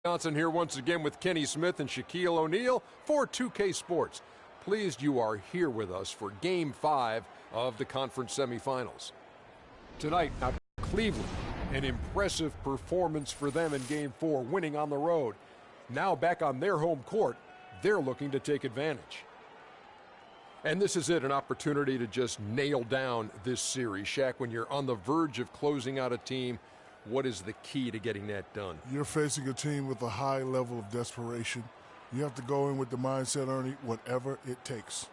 Johnson here once again with Kenny Smith and Shaquille O'Neal for 2K Sports. Pleased you are here with us for Game 5 of the conference semifinals. Tonight, now Cleveland, an impressive performance for them in Game 4, winning on the road. Now back on their home court, they're looking to take advantage. And this is it, an opportunity to just nail down this series. Shaq, when you're on the verge of closing out a team, what is the key to getting that done? You're facing a team with a high level of desperation. You have to go in with the mindset, Ernie, whatever it takes.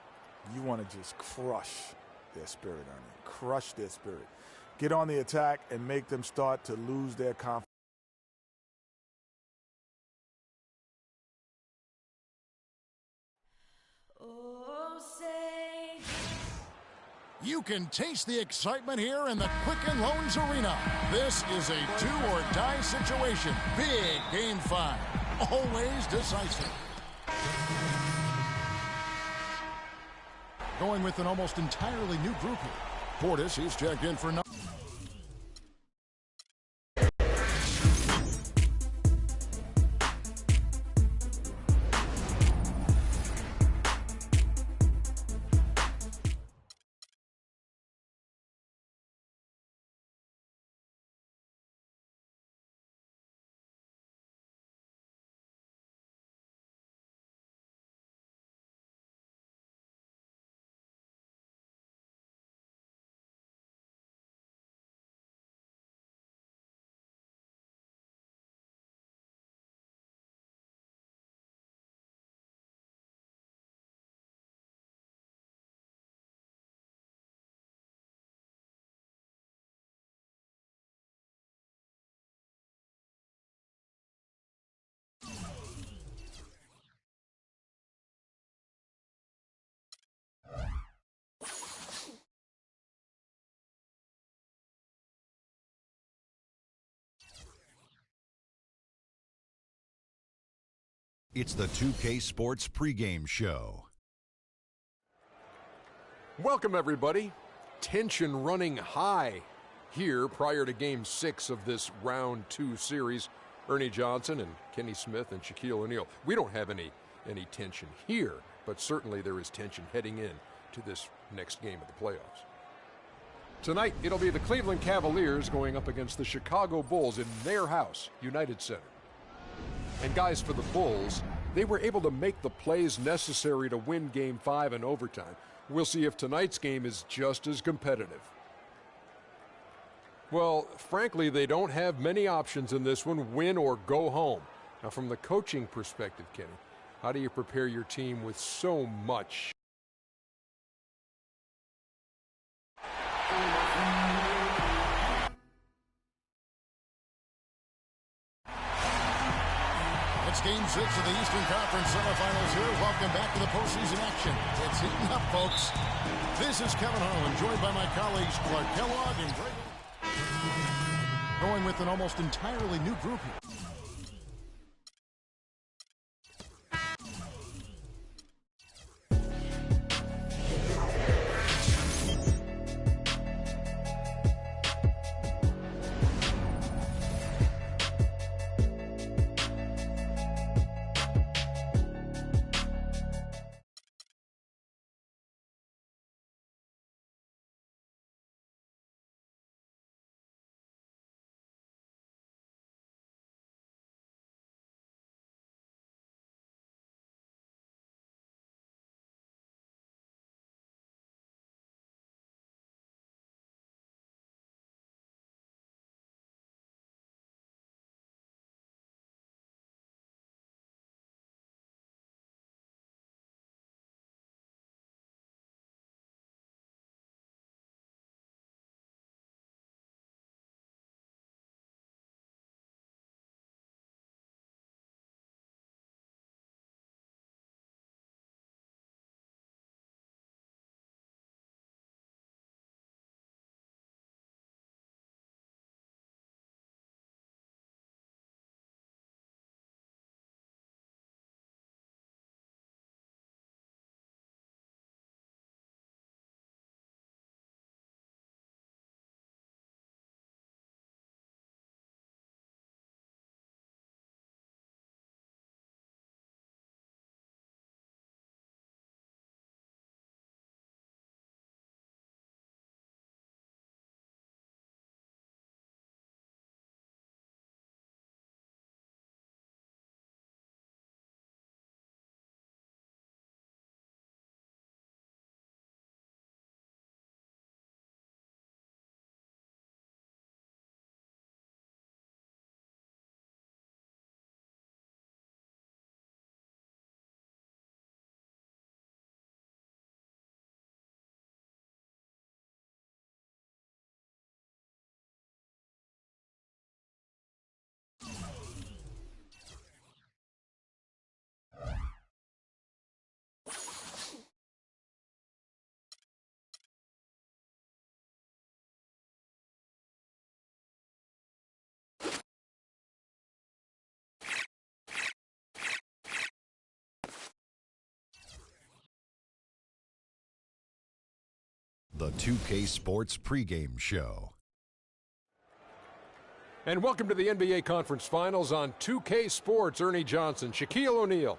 You want to just crush their spirit, Ernie. Crush their spirit. Get on the attack and make them start to lose their confidence. You can taste the excitement here in the Quicken Loans Arena. This is a do-or-die situation. Big Game 5. Always decisive. Going with an almost entirely new group here. Portis, he's checked in for no. It's the 2K Sports pregame show. Welcome, everybody. Tension running high here prior to Game 6 of this Round 2 series. Ernie Johnson and Kenny Smith and Shaquille O'Neal. We don't have any tension here, but certainly there is tension heading in to this next game of the playoffs. Tonight, it'll be the Cleveland Cavaliers going up against the Chicago Bulls in their house, United Center. And guys, for the Bulls, they were able to make the plays necessary to win Game 5 in overtime. We'll see if tonight's game is just as competitive. Well, frankly, they don't have many options in this one, win or go home. Now, from the coaching perspective, Kenny, how do you prepare your team with so much? It's Game 6 of the Eastern Conference semifinals here. Welcome back to the postseason action. It's heating up, folks. This is Kevin Harlan, joined by my colleagues Clark Kellogg and Greg. Going with an almost entirely new group here. The 2K Sports pregame show. And welcome to the NBA Conference Finals on 2K Sports. Ernie Johnson, Shaquille O'Neal.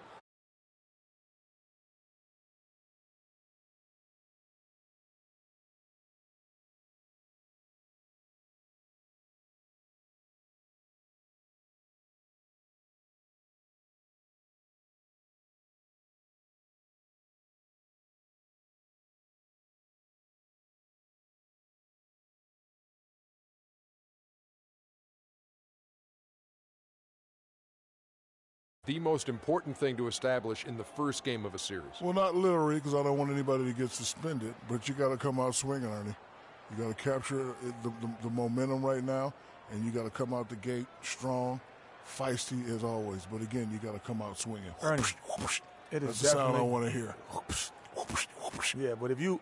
The most important thing to establish in the first game of a series. Well, not literally, because I don't want anybody to get suspended, but you got to come out swinging, Ernie. You got to capture the momentum right now, and you got to come out the gate strong, feisty as always. But again, you got to come out swinging. Ernie, it is That's the sound I want to hear. Yeah, but if you,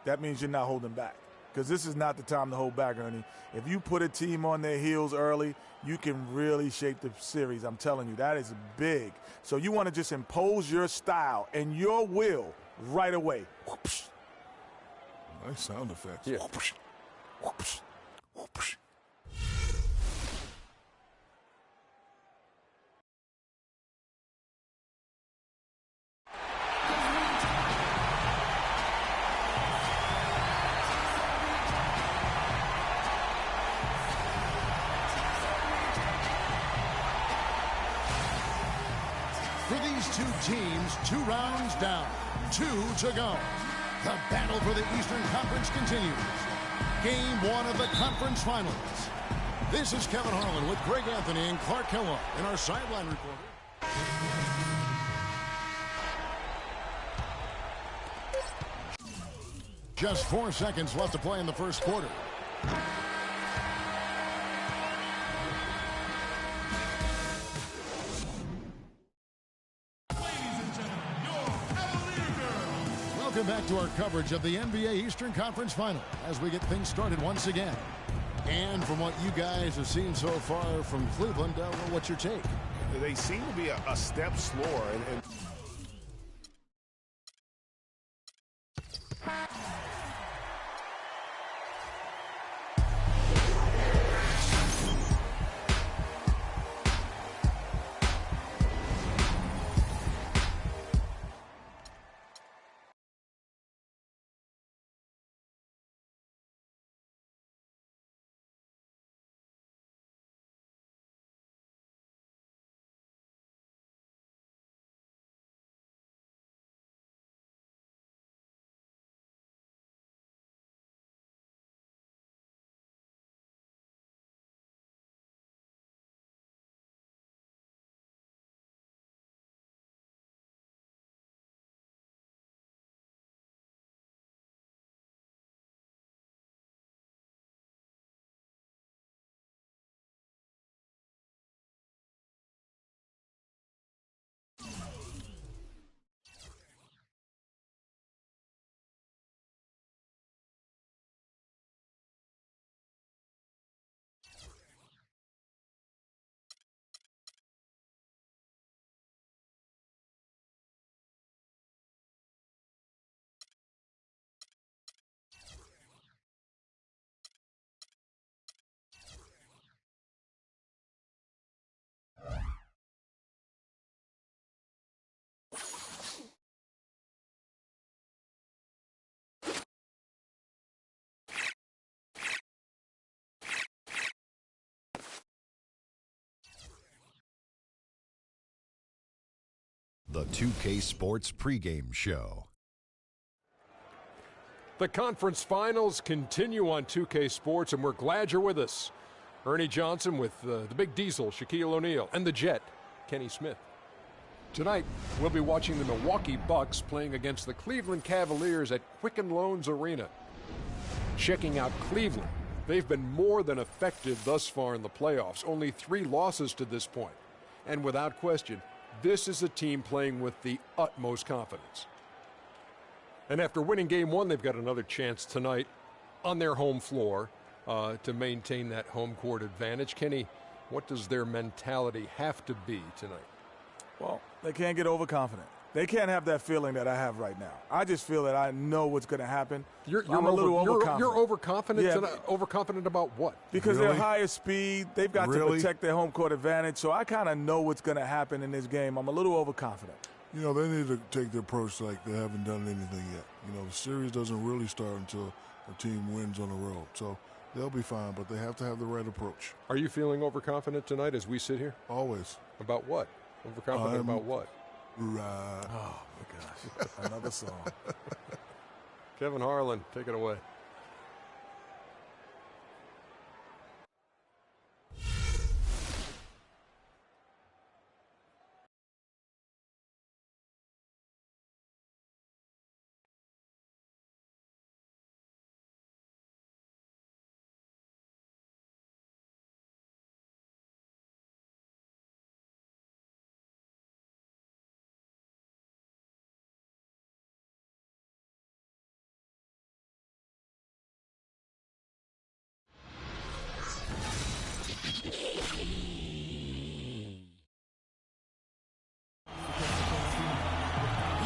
that means you're not holding back. Because this is not the time to hold back, Ernie. If you put a team on their heels early, you can really shape the series. I'm telling you, that is big. So you want to just impose your style and your will right away. Nice sound effects. Yeah. For these two teams, 2 rounds down, 2 to go. The battle for the Eastern Conference continues. Game 1 of the conference finals. This is Kevin Harlan with Greg Anthony and Clark Kellogg in our sideline reporter. Just 4 seconds left to play in the first quarter. Welcome back to our coverage of the NBA Eastern Conference Final as we get things started once again. And from what you guys have seen so far from Cleveland, what's your take? They seem to be a step slower. And The 2K Sports pregame show. The conference finals continue on 2K Sports, and we're glad you're with us. Ernie Johnson with the Big Diesel, Shaquille O'Neal, and the Jet, Kenny Smith. Tonight, we'll be watching the Milwaukee Bucks playing against the Cleveland Cavaliers at Quicken Loans Arena. Checking out Cleveland, they've been more than effective thus far in the playoffs, only 3 losses to this point. And without question, this is a team playing with the utmost confidence. And after winning Game 1, they've got another chance tonight on their home floor to maintain that home court advantage. Kenny, what does their mentality have to be tonight? Well, they can't get overconfident. They can't have that feeling that I have right now. I just feel that I know what's going to happen. I'm a little overconfident. You're overconfident? Yeah. Overconfident about what? Because Really? they're higher speed. They've got to protect their home court advantage. So I kind of know what's going to happen in this game. I'm a little overconfident. You know, they need to take the approach like they haven't done anything yet. You know, the series doesn't really start until a team wins on the road. So they'll be fine, but they have to have the right approach. Are you feeling overconfident tonight as we sit here? Always. About what? Overconfident about what? Right. Oh, my gosh. Another song. Kevin Harlan, take it away.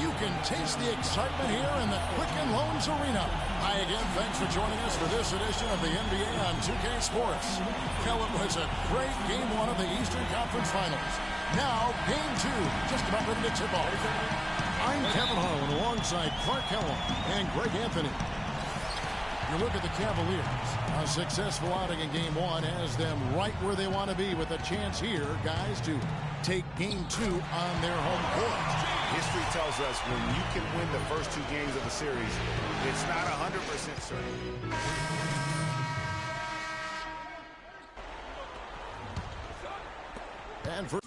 You can taste the excitement here in the Quicken Loans Arena. Hi again, thanks for joining us for this edition of the NBA on 2K Sports. Well, it was a great game one of the Eastern Conference Finals. Now, game two, just about ready to tip off. I'm Kevin Harlan alongside Clark Helen and Greg Anthony. You look at the Cavaliers. A successful outing in game one has them right where they want to be with a chance here, guys, to take game two on their home court. History tells us when you can win the first two games of the series, it's not 100% certain. And for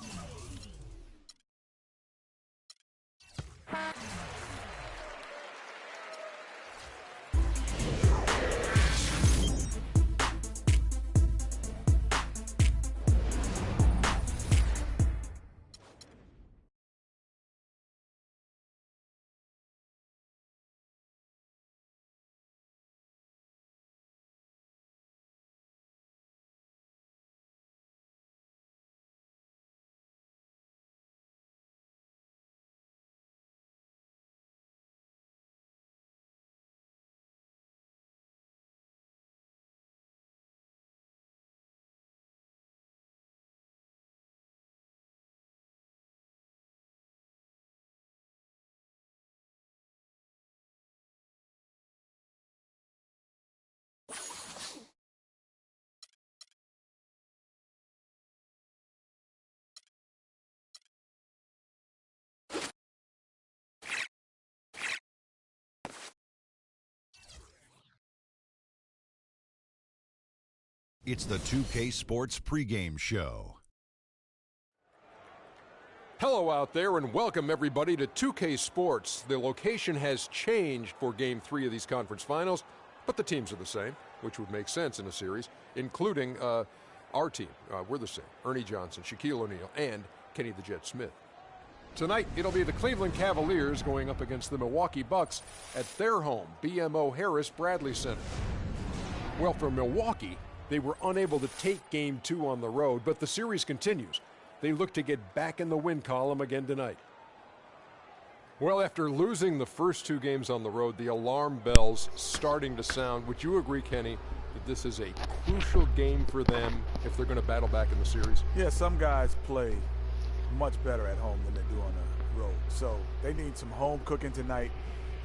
It's the 2K Sports pregame show. Hello out there and welcome everybody to 2K Sports. The location has changed for game three of these conference finals, but the teams are the same, which would make sense in a series, including our team. We're the same. Ernie Johnson, Shaquille O'Neal, and Kenny the Jet Smith. Tonight, it'll be the Cleveland Cavaliers going up against the Milwaukee Bucks at their home, BMO Harris Bradley Center. Well, for Milwaukee, they were unable to take game two on the road, but the series continues. They look to get back in the win column again tonight. Well, after losing the first two games on the road, the alarm bells starting to sound. Would you agree, Kenny, that this is a crucial game for them if they're going to battle back in the series? Yeah, some guys play much better at home than they do on the road. So they need some home cooking tonight,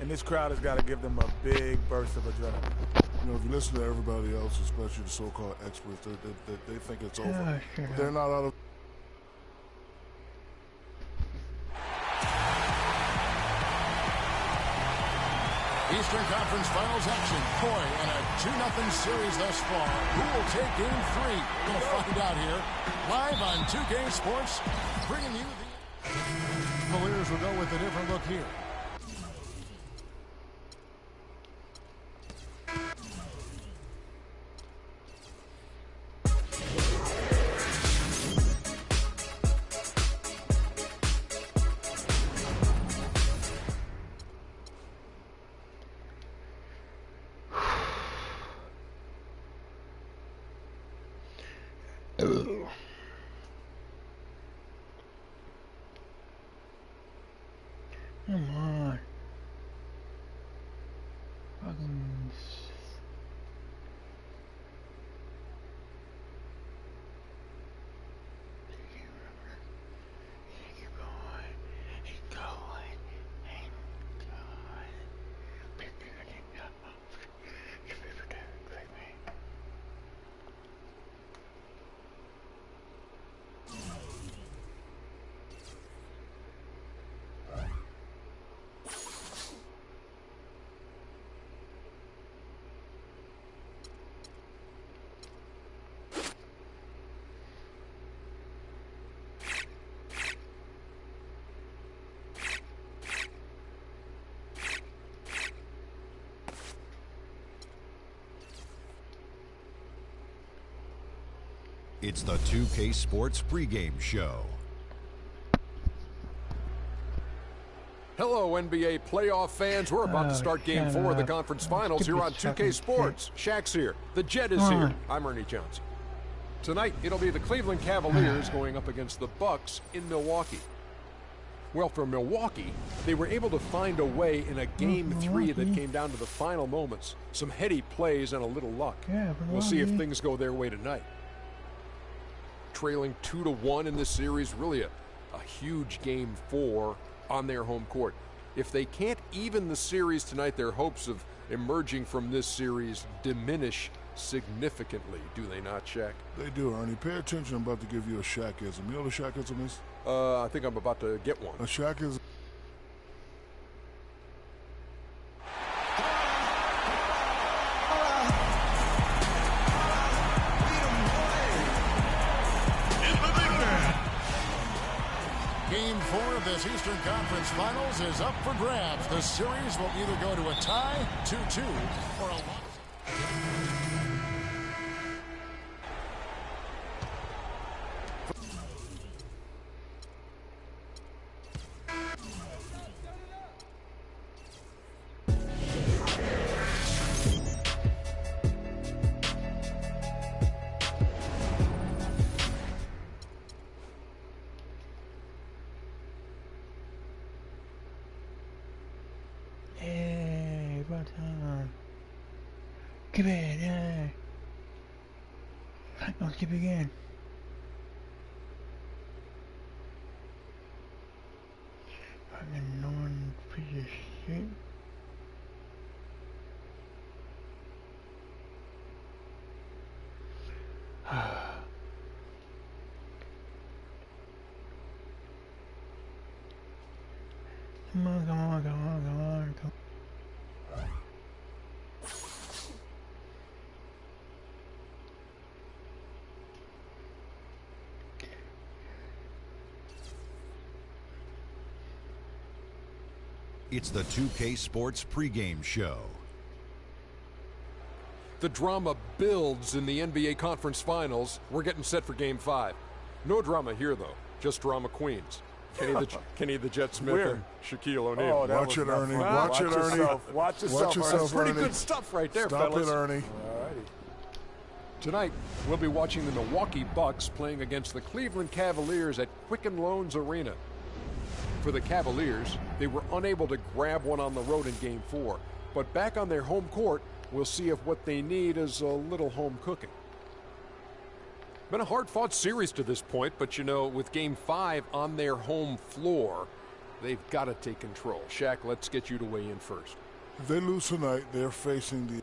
and this crowd has got to give them a big burst of adrenaline. You know, if you listen to everybody else, especially the so-called experts, they think it's over. But they're not out of. Eastern Conference Finals action. Boy, in a 2-0 series thus far. Who will take game three? We're going to find out here. Live on 2K Sports, bringing you the Cavaliers will go with a different look here. It's the 2K Sports pregame show. Hello, NBA playoff fans. We're about to start Game 4 of the conference finals here on 2K Sports. Shaq's here. The Jet is here. I'm Ernie Johnson. Tonight, it'll be the Cleveland Cavaliers going up against the Bucks in Milwaukee. Well, for Milwaukee, they were able to find a way in a Game 3 that came down to the final moments. Some heady plays and a little luck. We'll see if things go their way tonight. Trailing 2-1 in this series, really a huge Game 4 on their home court. If they can't even the series tonight, their hopes of emerging from this series diminish significantly, do they not, Shaq? They do, Ernie. Pay attention. I'm about to give you a Shaqism. You know what a Shaqism is? I think I'm about to get one. A Shaqism. Game 4 of this Eastern Conference Finals is up for grabs. The series will either go to a tie, 2-2, or a loss. Give it, yeah. Let's keep it again. Fucking no one piece of shit. Come on, come on, come on, come on, come on. It's the 2K Sports pregame show. The drama builds in the NBA Conference Finals. We're getting set for Game 5. No drama here, though. Just drama queens. Kenny the Jet Smith and Shaquille O'Neal. Oh, Watch it, Ernie. Watch it, Ernie. Watch yourself, Watch yourself, Pretty Ernie. good stuff right there, Stop fellas. it, Ernie. Tonight, we'll be watching the Milwaukee Bucks playing against the Cleveland Cavaliers at Quicken Loans Arena. For the Cavaliers, they were unable to grab one on the road in Game 4. But back on their home court, we'll see if what they need is a little home cooking. Been a hard-fought series to this point, but you know, with Game 5 on their home floor, they've got to take control. Shaq, let's get you to weigh in first. If they lose tonight, they're facing the...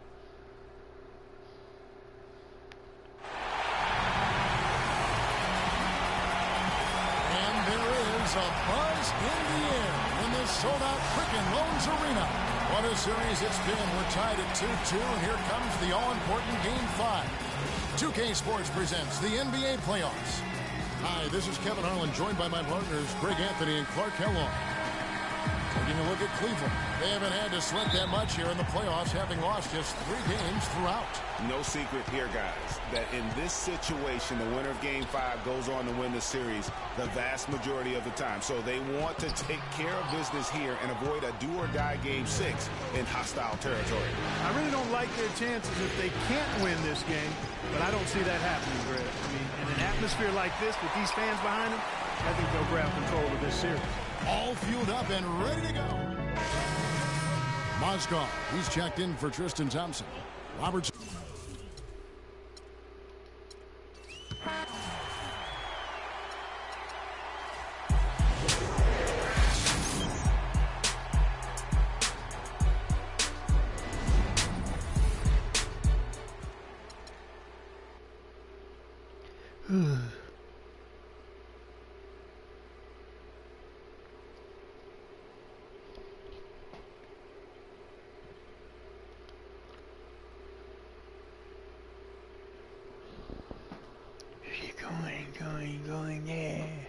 And there is a buzz in the air in this sold-out Quicken Loans Arena. What a series it's been. We're tied at 2-2, and here comes the all-important Game 5. 2K Sports presents the NBA Playoffs. Hi, this is Kevin Harlan, joined by my partners Greg Anthony and Clark Kellogg. Taking a look at Cleveland. They haven't had to sweat that much here in the playoffs, having lost just 3 games throughout. No secret here, guys, that in this situation, the winner of Game 5 goes on to win the series the vast majority of the time. So they want to take care of business here and avoid a do-or-die Game 6 in hostile territory. I really don't like their chances if they can't win this game, but I don't see that happening, Greg. I mean, in an atmosphere like this with these fans behind them, I think they'll grab control of this series. All fueled up and ready to go. Moskov, he's checked in for Tristan Thompson. Roberts. Going there.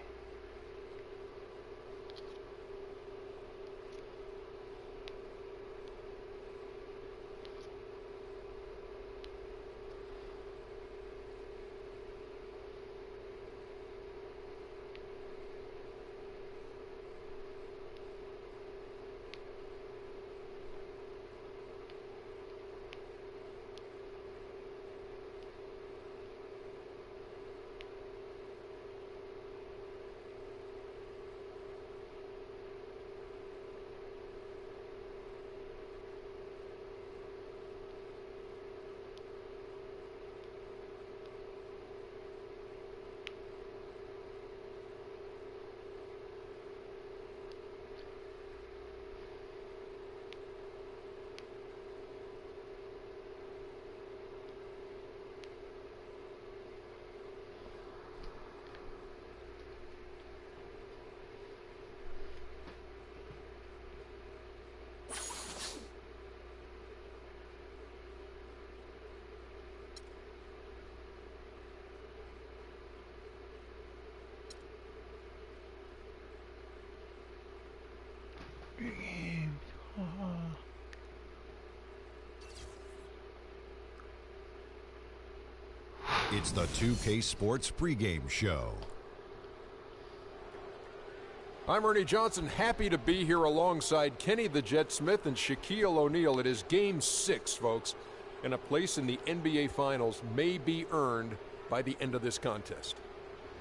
It's the 2K Sports pregame show. I'm Ernie Johnson, happy to be here alongside Kenny the Jet Smith and Shaquille O'Neal. It is Game 6, folks, and a place in the NBA Finals may be earned by the end of this contest.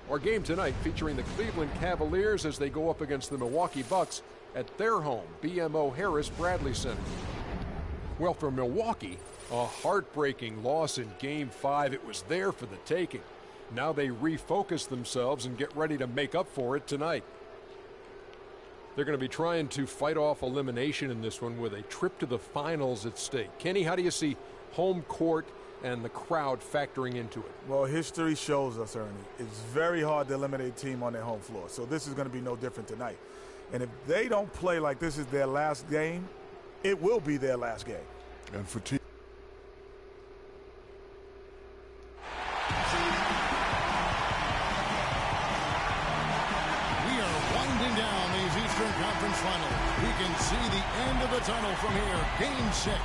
Our game tonight featuring the Cleveland Cavaliers as they go up against the Milwaukee Bucks at their home, BMO Harris Bradley Center. Well, for Milwaukee, a heartbreaking loss in Game 5. It was there for the taking. Now they refocus themselves and get ready to make up for it tonight. They're going to be trying to fight off elimination in this one with a trip to the finals at stake. Kenny, how do you see home court and the crowd factoring into it? Well, history shows us, Ernie, it's very hard to eliminate a team on their home floor. So this is going to be no different tonight. And if they don't play like this is their last game, it will be their last game. And for team. Conference Finals. We can see the end of the tunnel from here. Game 6.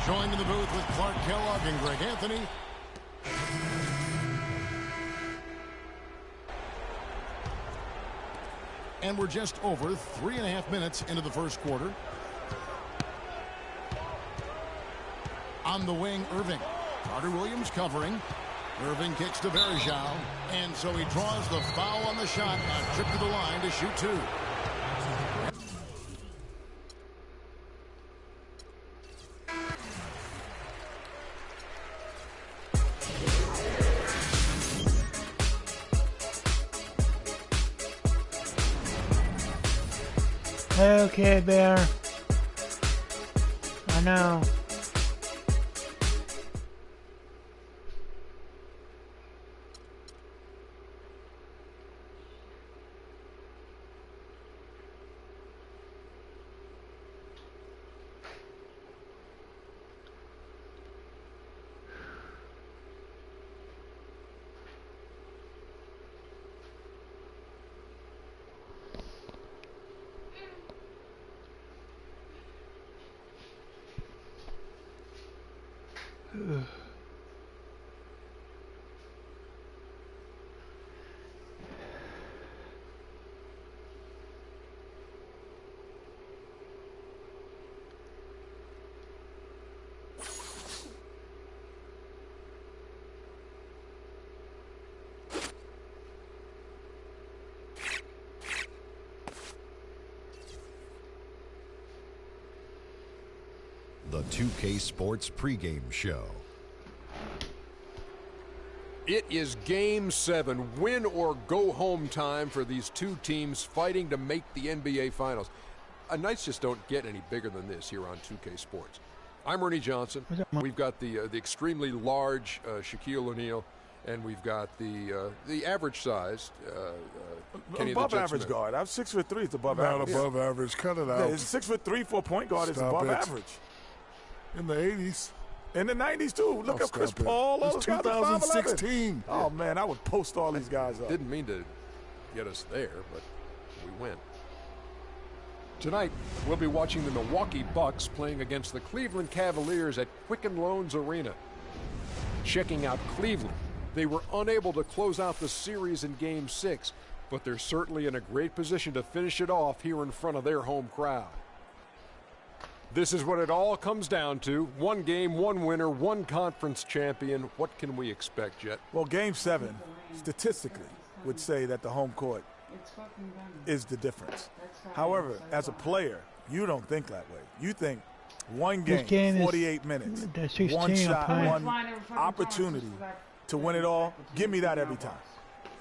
Joined in the booth with Clark Kellogg and Greg Anthony. And we're just over 3.5 minutes into the first quarter. On the wing, Irving. Carter Williams covering. Irving kicks to Bergeau. And so he draws the foul on the shot. A trip to the line to shoot 2. Okay, Bear. I know. the 2K Sports pregame show. It is Game 7, win or go home time for these two teams fighting to make the NBA Finals. Nights just don't get any bigger than this here on 2K Sports. I'm Ernie Johnson. We've got the extremely large Shaquille O'Neal, and we've got the average-sized Kenny above the Jet average Smith. guard. I'm 6'3". It's above Not average. above average. Cut it out. Yeah, it's 6'3" for a point guard. It's Stop above it. average. In the 80s. In the 90s, too. Look at Chris Stop it. Paul. All It's those guys are 5'11". 2016. Oh, man, I would post all these guys up. Didn't mean to get us there, but we went. Tonight, we'll be watching the Milwaukee Bucks playing against the Cleveland Cavaliers at Quicken Loans Arena. Checking out Cleveland, they were unable to close out the series in Game 6, but they're certainly in a great position to finish it off here in front of their home crowd. This is what it all comes down to. One game, one winner, one conference champion. What can we expect, Jet? Well, Game 7, statistically, would say that the home court is the difference. However, as a player, you don't think that way. You think one game 48 minutes, one shot, one opportunity to win it all. Give me that every time.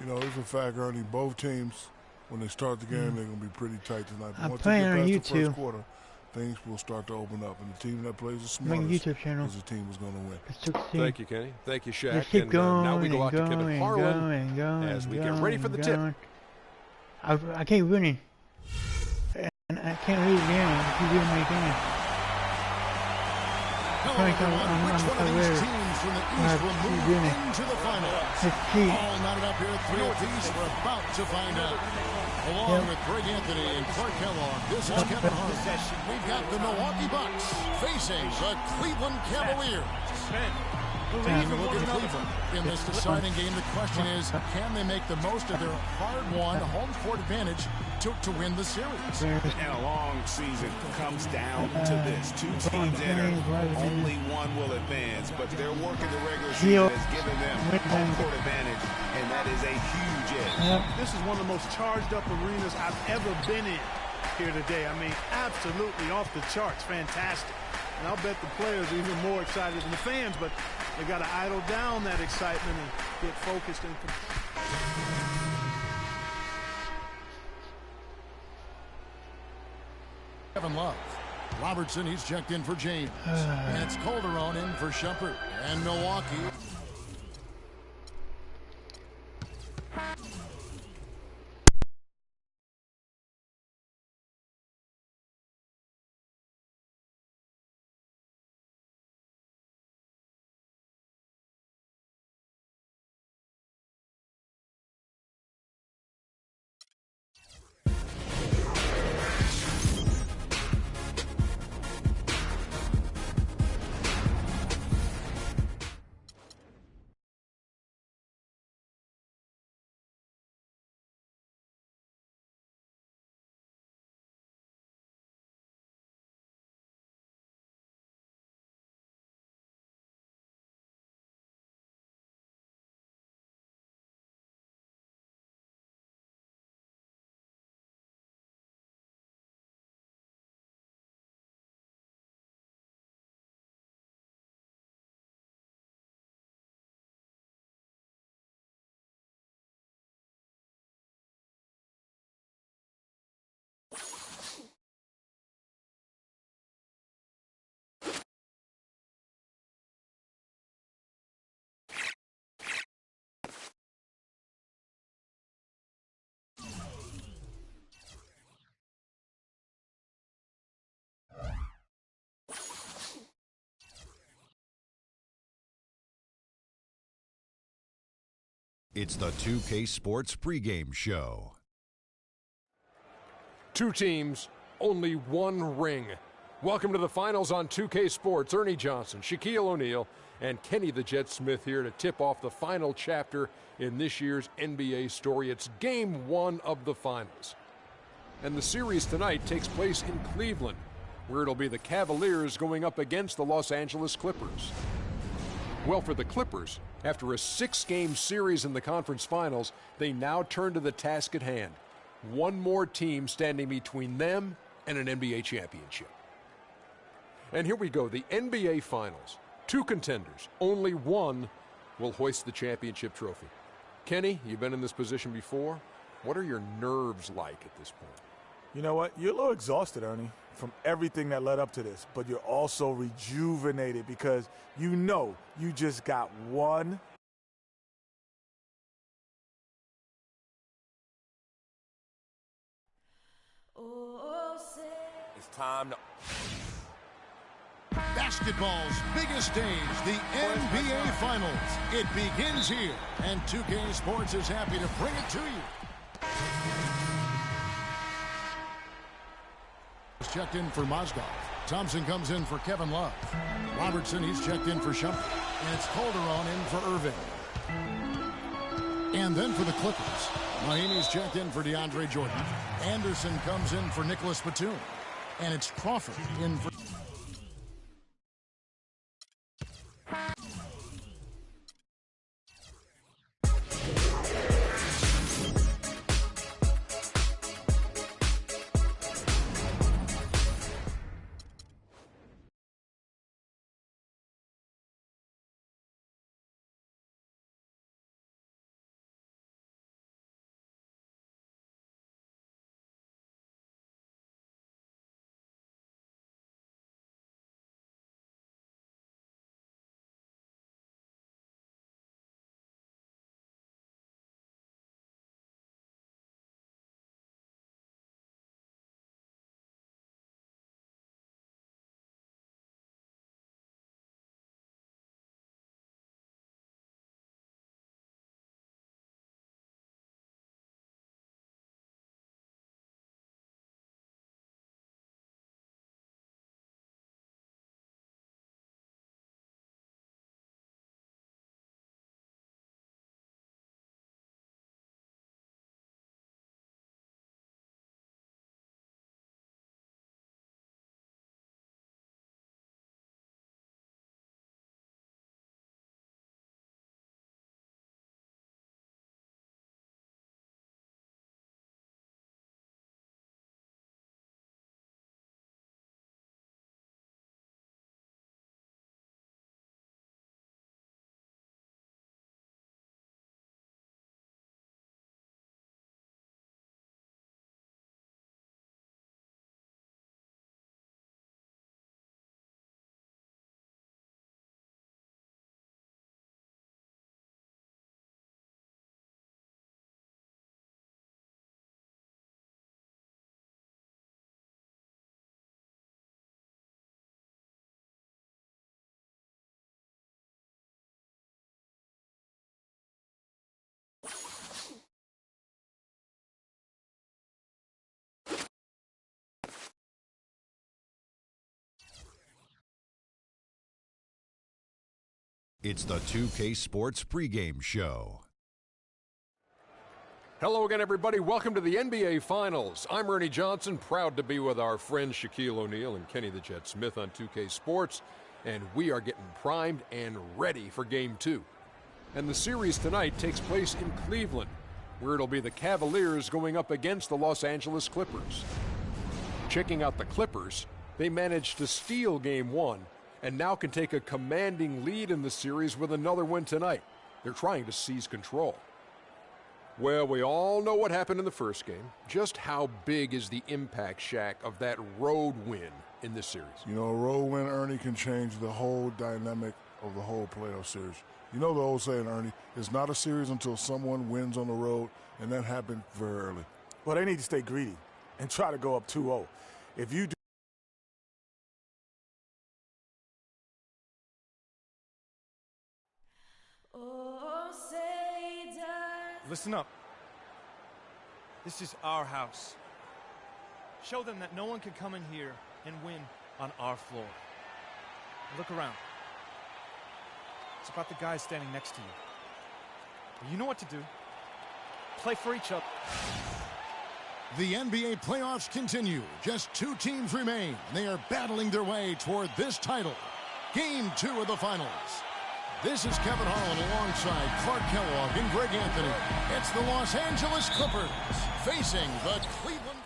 You know, it's a fact, Ernie. Both teams, when they start the game, they're going to be pretty tight tonight. But I'm once playing they on get past the YouTube. first quarter, things will start to open up. And the team that plays the Make a smartest YouTube channel. is the team who's going to win. Thank you, Kenny. Thank you, Shaq. Just keep And going now we go out to and Kevin going Harlan and going as we and get ready for the tip. going. I keep winning. And I can't read the game. I keep winning my game. Hello, everyone. Which one of these teams from the East will move into the finals? All knotted up here at 3 apiece. We're about to find out. Along with Greg Anthony and Clark Kellogg, this is Kevin Hart. We've got the Milwaukee Bucks facing the Cleveland Cavaliers. Taking a look at Cleveland in this deciding game. The question is, can they make the most of their hard-won home court advantage to win the series? And a long season comes down to this. Two teams enter, only one will advance, but their work in the regular season has given them home court advantage, and that is a huge edge. This is one of the most charged up arenas I've ever been in here today. I mean, absolutely off the charts. Fantastic. And I'll bet the players are even more excited than the fans, but they got to idle down that excitement and get focused and Kevin Love. Robertson, he's checked in for James. And it's Calderon in for Shumpert. And Milwaukee. It's the 2K Sports pregame show. Two teams, only one ring. Welcome to the finals on 2K Sports. Ernie Johnson, Shaquille O'Neal, and Kenny the Jet Smith here to tip off the final chapter in this year's NBA story. It's Game 1 of the finals. And the series tonight takes place in Cleveland, where it'll be the Cavaliers going up against the Los Angeles Clippers. Well, for the Clippers, after a 6-game series in the conference finals, they now turn to the task at hand. One more team standing between them and an NBA championship. And here we go, the NBA Finals. 2 contenders, only one will hoist the championship trophy. Kenny, you've been in this position before. What are your nerves like at this point? You know what? You're a little exhausted, Ernie, from everything that led up to this, but you're also rejuvenated because you know you just got one. It's time to... Basketball's biggest stage, the NBA Finals. It begins here, and 2K Sports is happy to bring it to you. Checked in for Mozgov. Thompson comes in for Kevin Love. Robertson, he's checked in for Shumpert. And it's Calderon in for Irving. And then for the Clippers, Miami's checked in for DeAndre Jordan. Anderson comes in for Nicholas Batum. And it's Crawford in for... It's the 2K Sports pregame show. Hello again, everybody. Welcome to the NBA Finals. I'm Ernie Johnson, proud to be with our friends Shaquille O'Neal and Kenny the Jet Smith on 2K Sports, and we are getting primed and ready for Game 2. And the series tonight takes place in Cleveland, where it'll be the Cavaliers going up against the Los Angeles Clippers. Checking out the Clippers, they managed to steal Game 1 and now can take a commanding lead in the series with another win tonight. They're trying to seize control. Well, we all know what happened in the first game. Just how big is the impact, Shaq, of that road win in this series? You know, a road win, Ernie, can change the whole dynamic of the whole playoff series. You know the old saying, Ernie, it's not a series until someone wins on the road, and that happened very early. Well, they need to stay greedy and try to go up 2-0. If you do, listen up. This is our house. Show them that no one can come in here and win on our floor. Look around. It's about the guys standing next to you. You know what to do. Play for each other. The NBA playoffs continue. Just 2 teams remain. They are battling their way toward this title. Game 2 of the finals. This is Kevin Harlan alongside Clark Kellogg and Greg Anthony. It's the Los Angeles Clippers facing the Cleveland...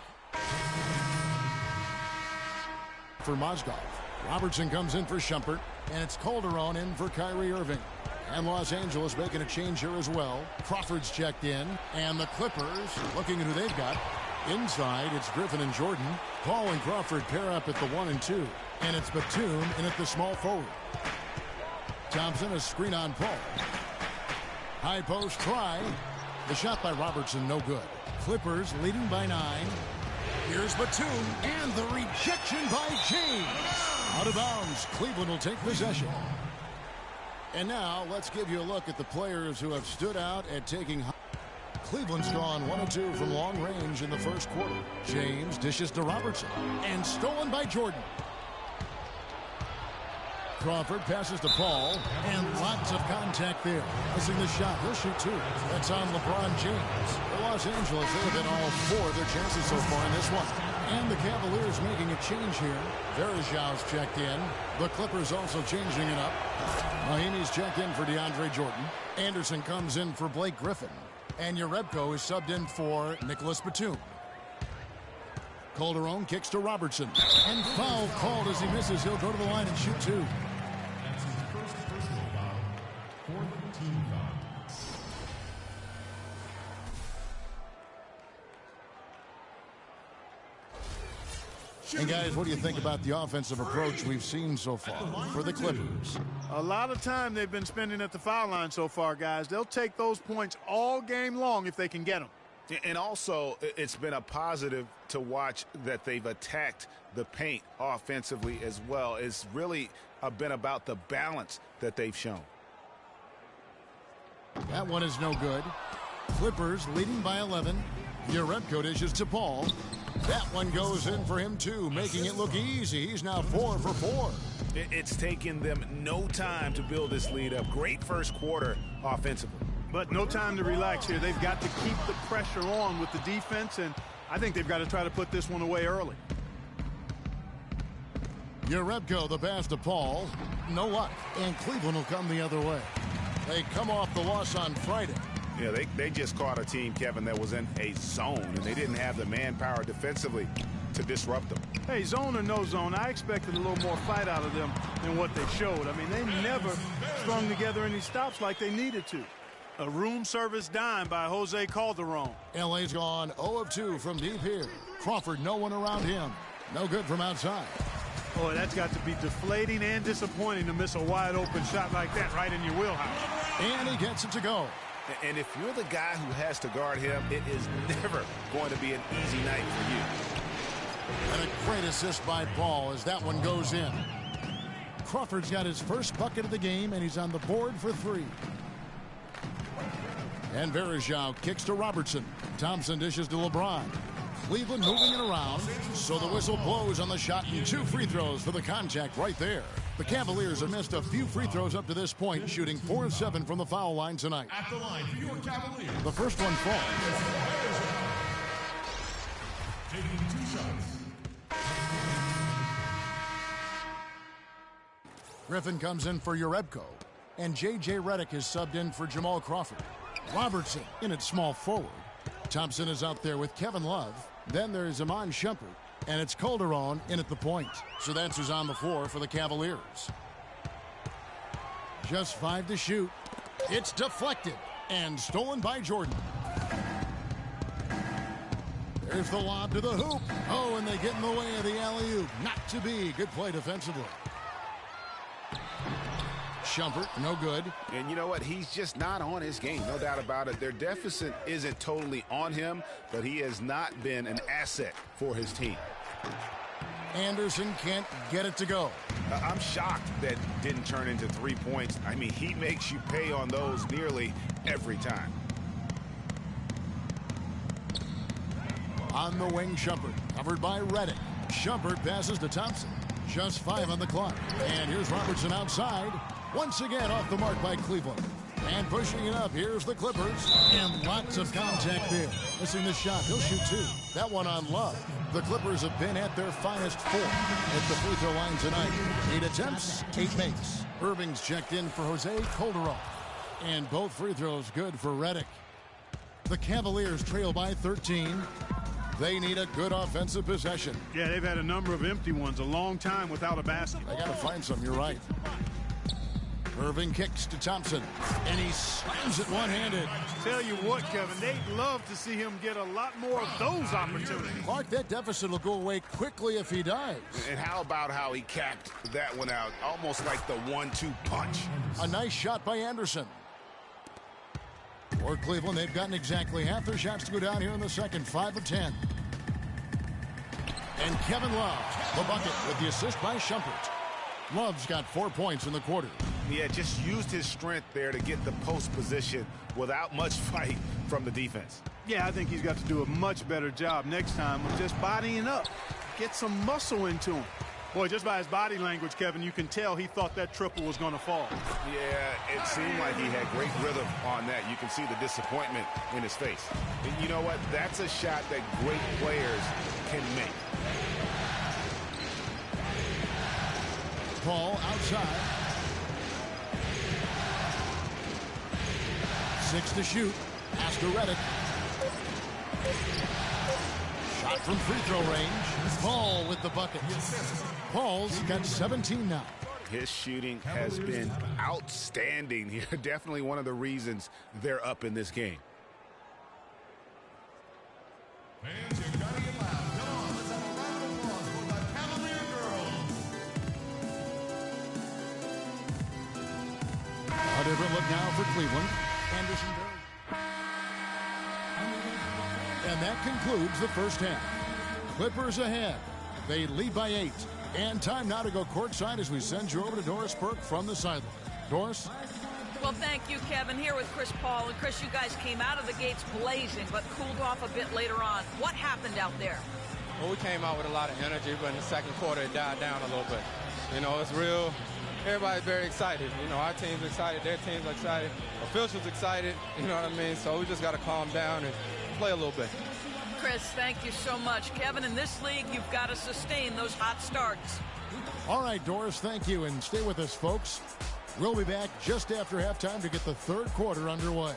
For Mozgov. Robertson comes in for Shumpert, and it's Calderon in for Kyrie Irving. And Los Angeles making a change here as well. Crawford's checked in, and the Clippers looking at who they've got. Inside, it's Griffin and Jordan. Paul and Crawford pair up at the 1 and 2. And it's Batum in at the small forward. Thompson, a screen on Paul. High post try. The shot by Robertson, no good. Clippers leading by 9. Here's Batum, and the rejection by James. Out of bounds. Cleveland will take possession. And now let's give you a look at the players who have stood out at taking. Cleveland's gone 1 of 2 from long range in the first quarter. James dishes to Robertson, and stolen by Jordan. Crawford passes to Paul, and lots of contact there. Missing the shot. He'll shoot 2. That's on LeBron James. For Los Angeles, they have been all 4 of their chances so far in this one. And the Cavaliers making a change here. Verjau's checked in. The Clippers also changing it up. Mahimi's checked in for DeAndre Jordan. Anderson comes in for Blake Griffin. And Jerebko is subbed in for Nicholas Batum. Calderon kicks to Robertson. And foul called as he misses. He'll go to the line and shoot 2. That's his first personal foul. 4th team foul. And guys, what do you think about the offensive approach we've seen so far for the Clippers? A lot of time they've been spending at the foul line so far, guys. They'll take those points all game long if they can get them. And also, it's been a positive to watch that they've attacked the paint offensively as well. It's really been about the balance that they've shown. That one is no good. Clippers leading by 11. Jerebko dishes to Paul. That one goes in for him, too, making it look easy. He's now 4 for 4. It's taken them no time to build this lead up. Great first quarter offensively. But no time to relax here. They've got to keep the pressure on with the defense, and I think they've got to try to put this one away early. Jerebko, the pass to Paul. No luck, and Cleveland will come the other way. They come off the loss on Friday. Yeah, they just caught a team, Kevin, that was in a zone, and they didn't have the manpower defensively to disrupt them. Hey, zone or no zone, I expected a little more fight out of them than what they showed. I mean, they never strung together any stops like they needed to. A room service dime by Jose Calderon. LA's gone 0 of 2 from deep here. Crawford, no one around him. No good from outside. Boy, that's got to be deflating and disappointing to miss a wide open shot like that right in your wheelhouse. And he gets it to go. And if you're the guy who has to guard him, it is never going to be an easy night for you. And a great assist by Paul as that one goes in. Crawford's got his first bucket of the game, and he's on the board for 3. And Verjau kicks to Robertson. Thompson dishes to LeBron. Cleveland moving it around, so the whistle blows on the shot, and 2 free throws for the contact right there. The Cavaliers have missed a few free throws up to this point, shooting 4 of 7 from the foul line tonight. At the line for your Cavaliers. The first one falls. Taking 2 shots. Griffin comes in for Jerebko, and J.J. Redick is subbed in for Jamal Crawford. Robertson in at small forward. Thompson is out there with Kevin Love. Then there's Iman Shumpert, and it's Calderon in at the point. So that's who's on the floor for the Cavaliers. Just 5 to shoot. It's deflected and stolen by Jordan. There's the lob to the hoop. Oh, and they get in the way of the alley-oop. Not to be. Good play defensively. Shumpert, no good. And you know what? He's just not on his game. No doubt about it. Their deficit isn't totally on him, but he has not been an asset for his team. Anderson can't get it to go. I'm shocked that didn't turn into 3 points. I mean, he makes you pay on those nearly every time. On the wing, Shumpert, covered by Redick. Shumpert passes to Thompson. Just 5 on the clock. And here's Robertson outside. Once again off the mark by Cleveland. And pushing it up, here's the Clippers. And lots of contact there. Missing the shot, he'll shoot 2. That one on Love. The Clippers have been at their finest 4 at the free throw line tonight. 8 attempts, 8 makes. Irving's checked in for Jose Calderon. And both free throws good for Redick. The Cavaliers trail by 13. They need a good offensive possession. Yeah, they've had a number of empty ones, a long time without a basket. They got to find some, you're right. Irving kicks to Thompson, and he slams it one-handed. Tell you what, Kevin, they'd love to see him get a lot more of those opportunities. Clark, that deficit will go away quickly if he does. And how about how he capped that one out, almost like the 1-2 punch. A nice shot by Anderson. For Cleveland, they've gotten exactly half their shots to go down here in the second, 5 of 10. And Kevin Love, the bucket with the assist by Shumpert. Love's got 4 points in the quarter. Yeah, just used his strength there to get the post position without much fight from the defense. Yeah, I think he's got to do a much better job next time of just bodying up. Get some muscle into him. Boy, just by his body language, Kevin, you can tell he thought that triple was going to fall. Yeah, it seemed like he had great rhythm on that. You can see the disappointment in his face. And you know what? That's a shot that great players can make. Paul outside. 6 to shoot. Pass to Redick. Shot from free throw range. Paul with the bucket. Paul's got 17 now. His shooting has been outstanding here. Definitely one of the reasons they're up in this game. Fans, you gotta get loud. Come on, let's have a round of applause for the Cavalier girls. A different look now for Cleveland. Anderson. And that concludes the first half. Clippers ahead. They lead by 8. And time now to go courtside as we send you over to Doris Burke from the sideline. Doris? Well, thank you, Kevin. Here with Chris Paul. And Chris, you guys came out of the gates blazing, but cooled off a bit later on. What happened out there? Well, we came out with a lot of energy, but in the second quarter it died down a little bit. You know, it's real. Everybody's very excited. You know, our team's excited, their team's excited, officials excited, you know what I mean? So we just got to calm down and play a little bit. Chris, thank you so much. Kevin, in this league, you've got to sustain those hot starts. All right, Doris, thank you, and stay with us, folks. We'll be back just after halftime to get the third quarter underway.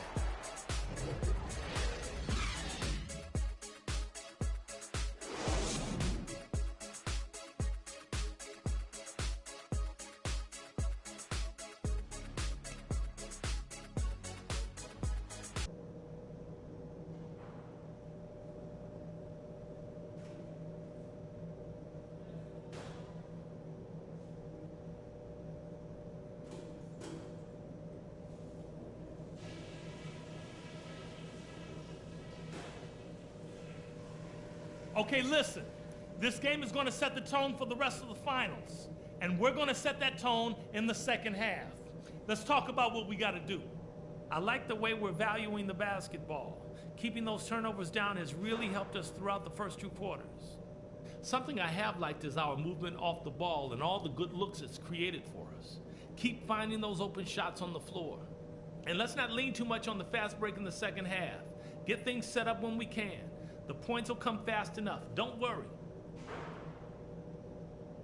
Okay, listen. This game is going to set the tone for the rest of the finals. And we're going to set that tone in the second half. Let's talk about what we got to do. I like the way we're valuing the basketball. Keeping those turnovers down has really helped us throughout the first 2 quarters. Something I have liked is our movement off the ball and all the good looks it's created for us. Keep finding those open shots on the floor. And let's not lean too much on the fast break in the second half. Get things set up when we can. The points will come fast enough. Don't worry.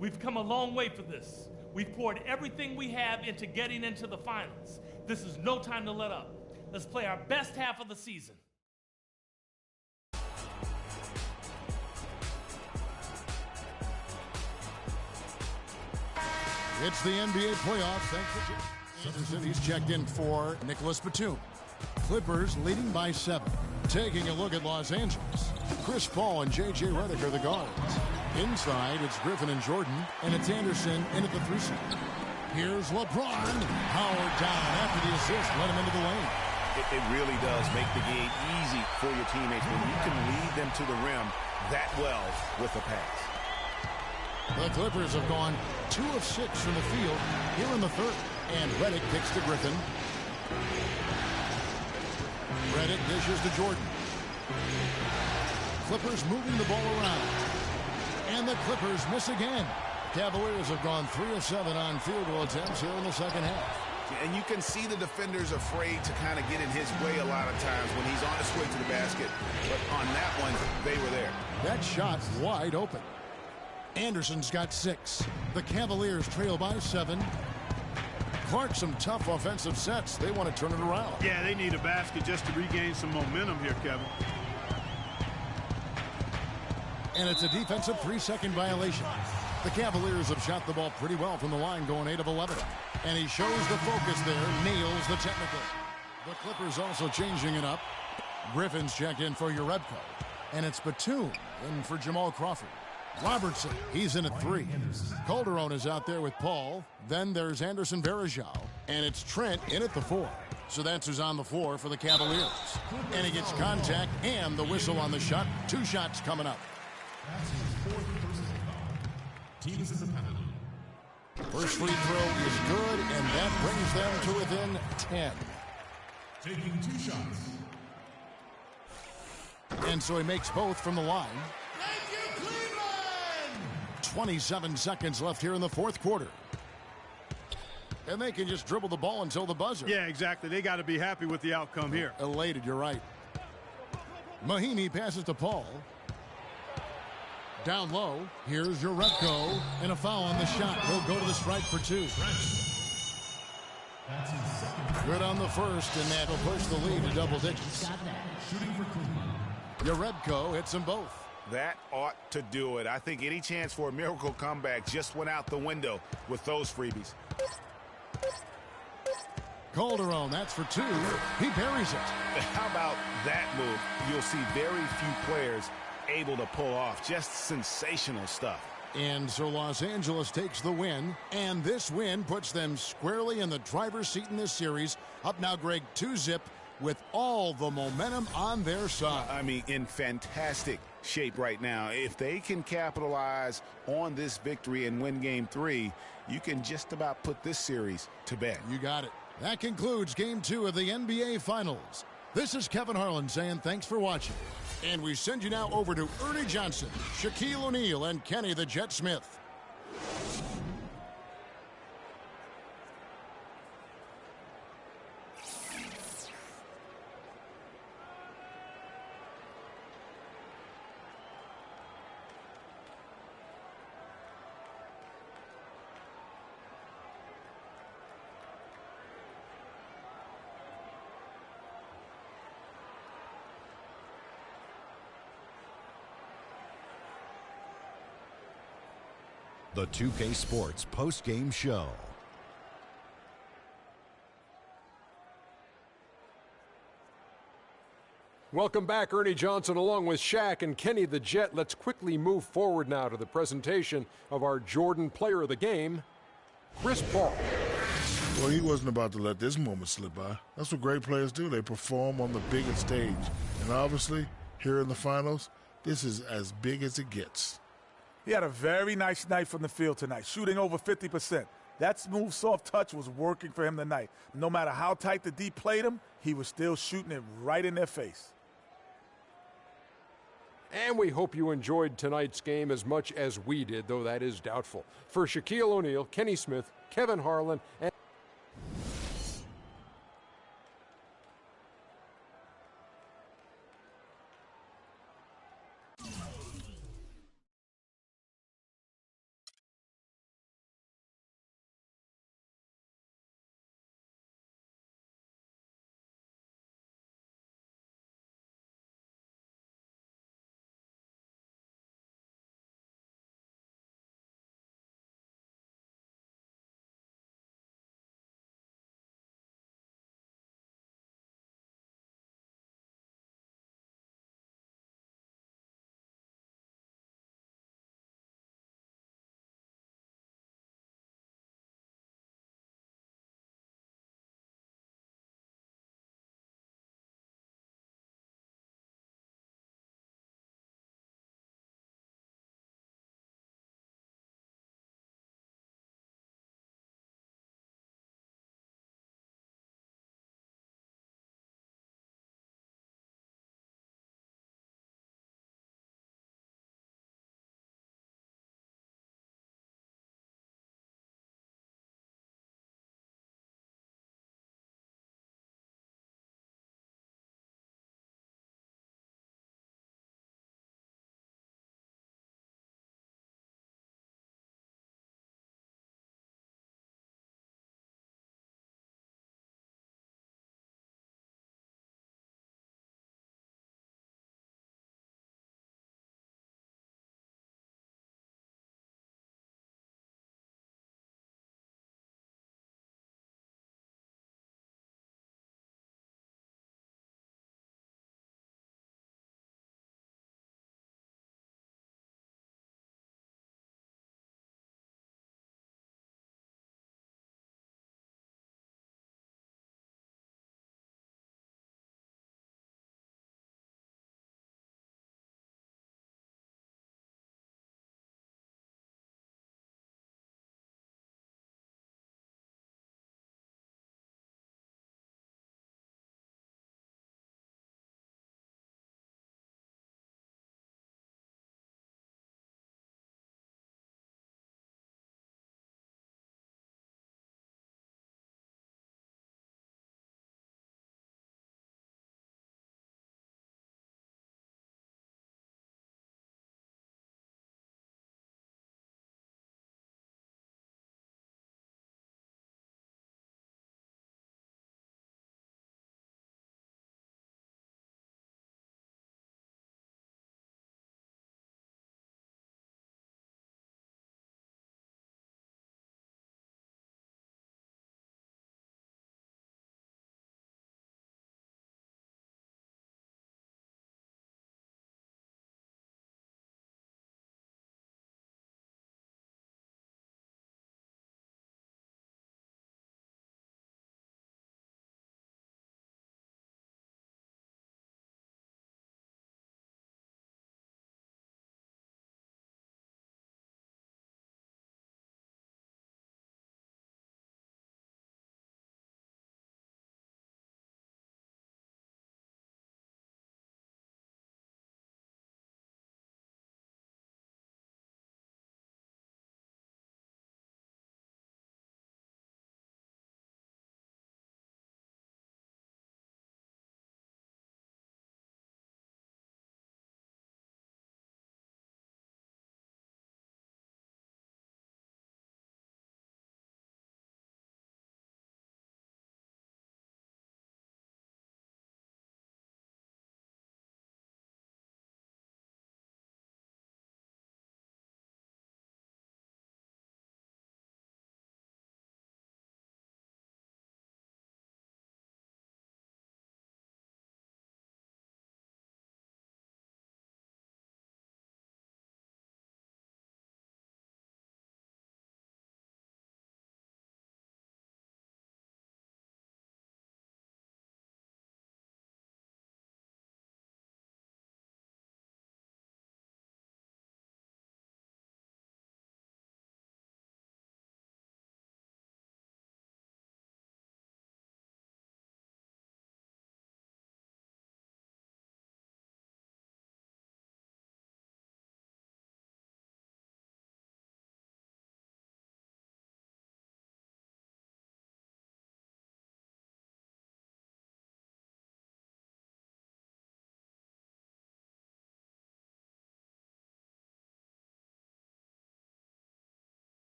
We've come a long way for this. We've poured everything we have into getting into the finals. This is no time to let up. Let's play our best half of the season. It's the NBA playoffs. Thanks for Anderson. He's checked in for Nicholas Batum. Clippers leading by 7. Taking a look at Los Angeles. Chris Paul and J.J. Redick are the guards. Inside, it's Griffin and Jordan, and it's Anderson in at the 3 seat. Here's LeBron. Howard down after the assist. Let him into the lane. It really does make the game easy for your teammates when you can lead them to the rim that well with a pass. The Clippers have gone 2 of 6 from the field here in the third. And Redick kicks to Griffin. Redick dishes to Jordan. Clippers moving the ball around. And the Clippers miss again. The Cavaliers have gone 3 of 7 on field goal attempts here in the second half. And you can see the defenders afraid to kind of get in his way a lot of times when he's on his way to the basket. But on that one, they were there. That shot wide open. Anderson's got 6. The Cavaliers trail by 7. Clark, some tough offensive sets. They want to turn it around. Yeah, they need a basket just to regain some momentum here, Kevin. And it's a defensive 3-second violation. The Cavaliers have shot the ball pretty well from the line, going 8 of 11. And he shows the focus there, nails the technical. The Clippers also changing it up. Griffin's checked in for Urebko. And it's Batum in for Jamal Crawford. Robertson, he's in at 3. Calderon is out there with Paul. Then there's Anderson Varejao. And it's Trent in at the 4. So that's who's on the floor for the Cavaliers. And he gets contact and the whistle on the shot. 2 shots coming up. That's his 4th personal foul. Team is in the penalty. First free throw is good, and that brings them to within 10. Taking 2 shots. And so he makes both from the line. Thank you, Cleveland! 27 seconds left here in the 4th quarter. And they can just dribble the ball until the buzzer. Yeah, exactly. They got to be happy with the outcome here. Elated, you're right. Mahinmi passes to Paul. Down low, here's Urebko, and a foul on the shot. He'll go to the strike for 2. That's his 2nd. Good on the first, and that'll push the lead to double digits. Shooting for Cleveland. Urebko hits them both. That ought to do it. I think any chance for a miracle comeback just went out the window with those freebies. Calderon, that's for 2. He buries it. How about that move? You'll see very few players able to pull off. Just sensational stuff. And so Los Angeles takes the win, and this win puts them squarely in the driver's seat in this series. Up now, Greg, 2-zip with all the momentum on their side. I mean, in fantastic shape right now. If they can capitalize on this victory and win Game 3, you can just about put this series to bed. You got it. That concludes Game 2 of the NBA Finals. This is Kevin Harlan saying thanks for watching. And we send you now over to Ernie Johnson, Shaquille O'Neal, and Kenny the Jet Smith. The 2K Sports post-game show. Welcome back, Ernie Johnson, along with Shaq and Kenny the Jet. Let's quickly move forward now to the presentation of our Jordan Player of the Game, Chris Paul. Well, he wasn't about to let this moment slip by. That's what great players do. They perform on the biggest stage. And obviously, here in the finals, this is as big as it gets. He had a very nice night from the field tonight, shooting over 50%. That smooth, soft touch was working for him tonight. No matter how tight the D played him, he was still shooting it right in their face. And we hope you enjoyed tonight's game as much as we did, though that is doubtful. For Shaquille O'Neal, Kenny Smith, Kevin Harlan, and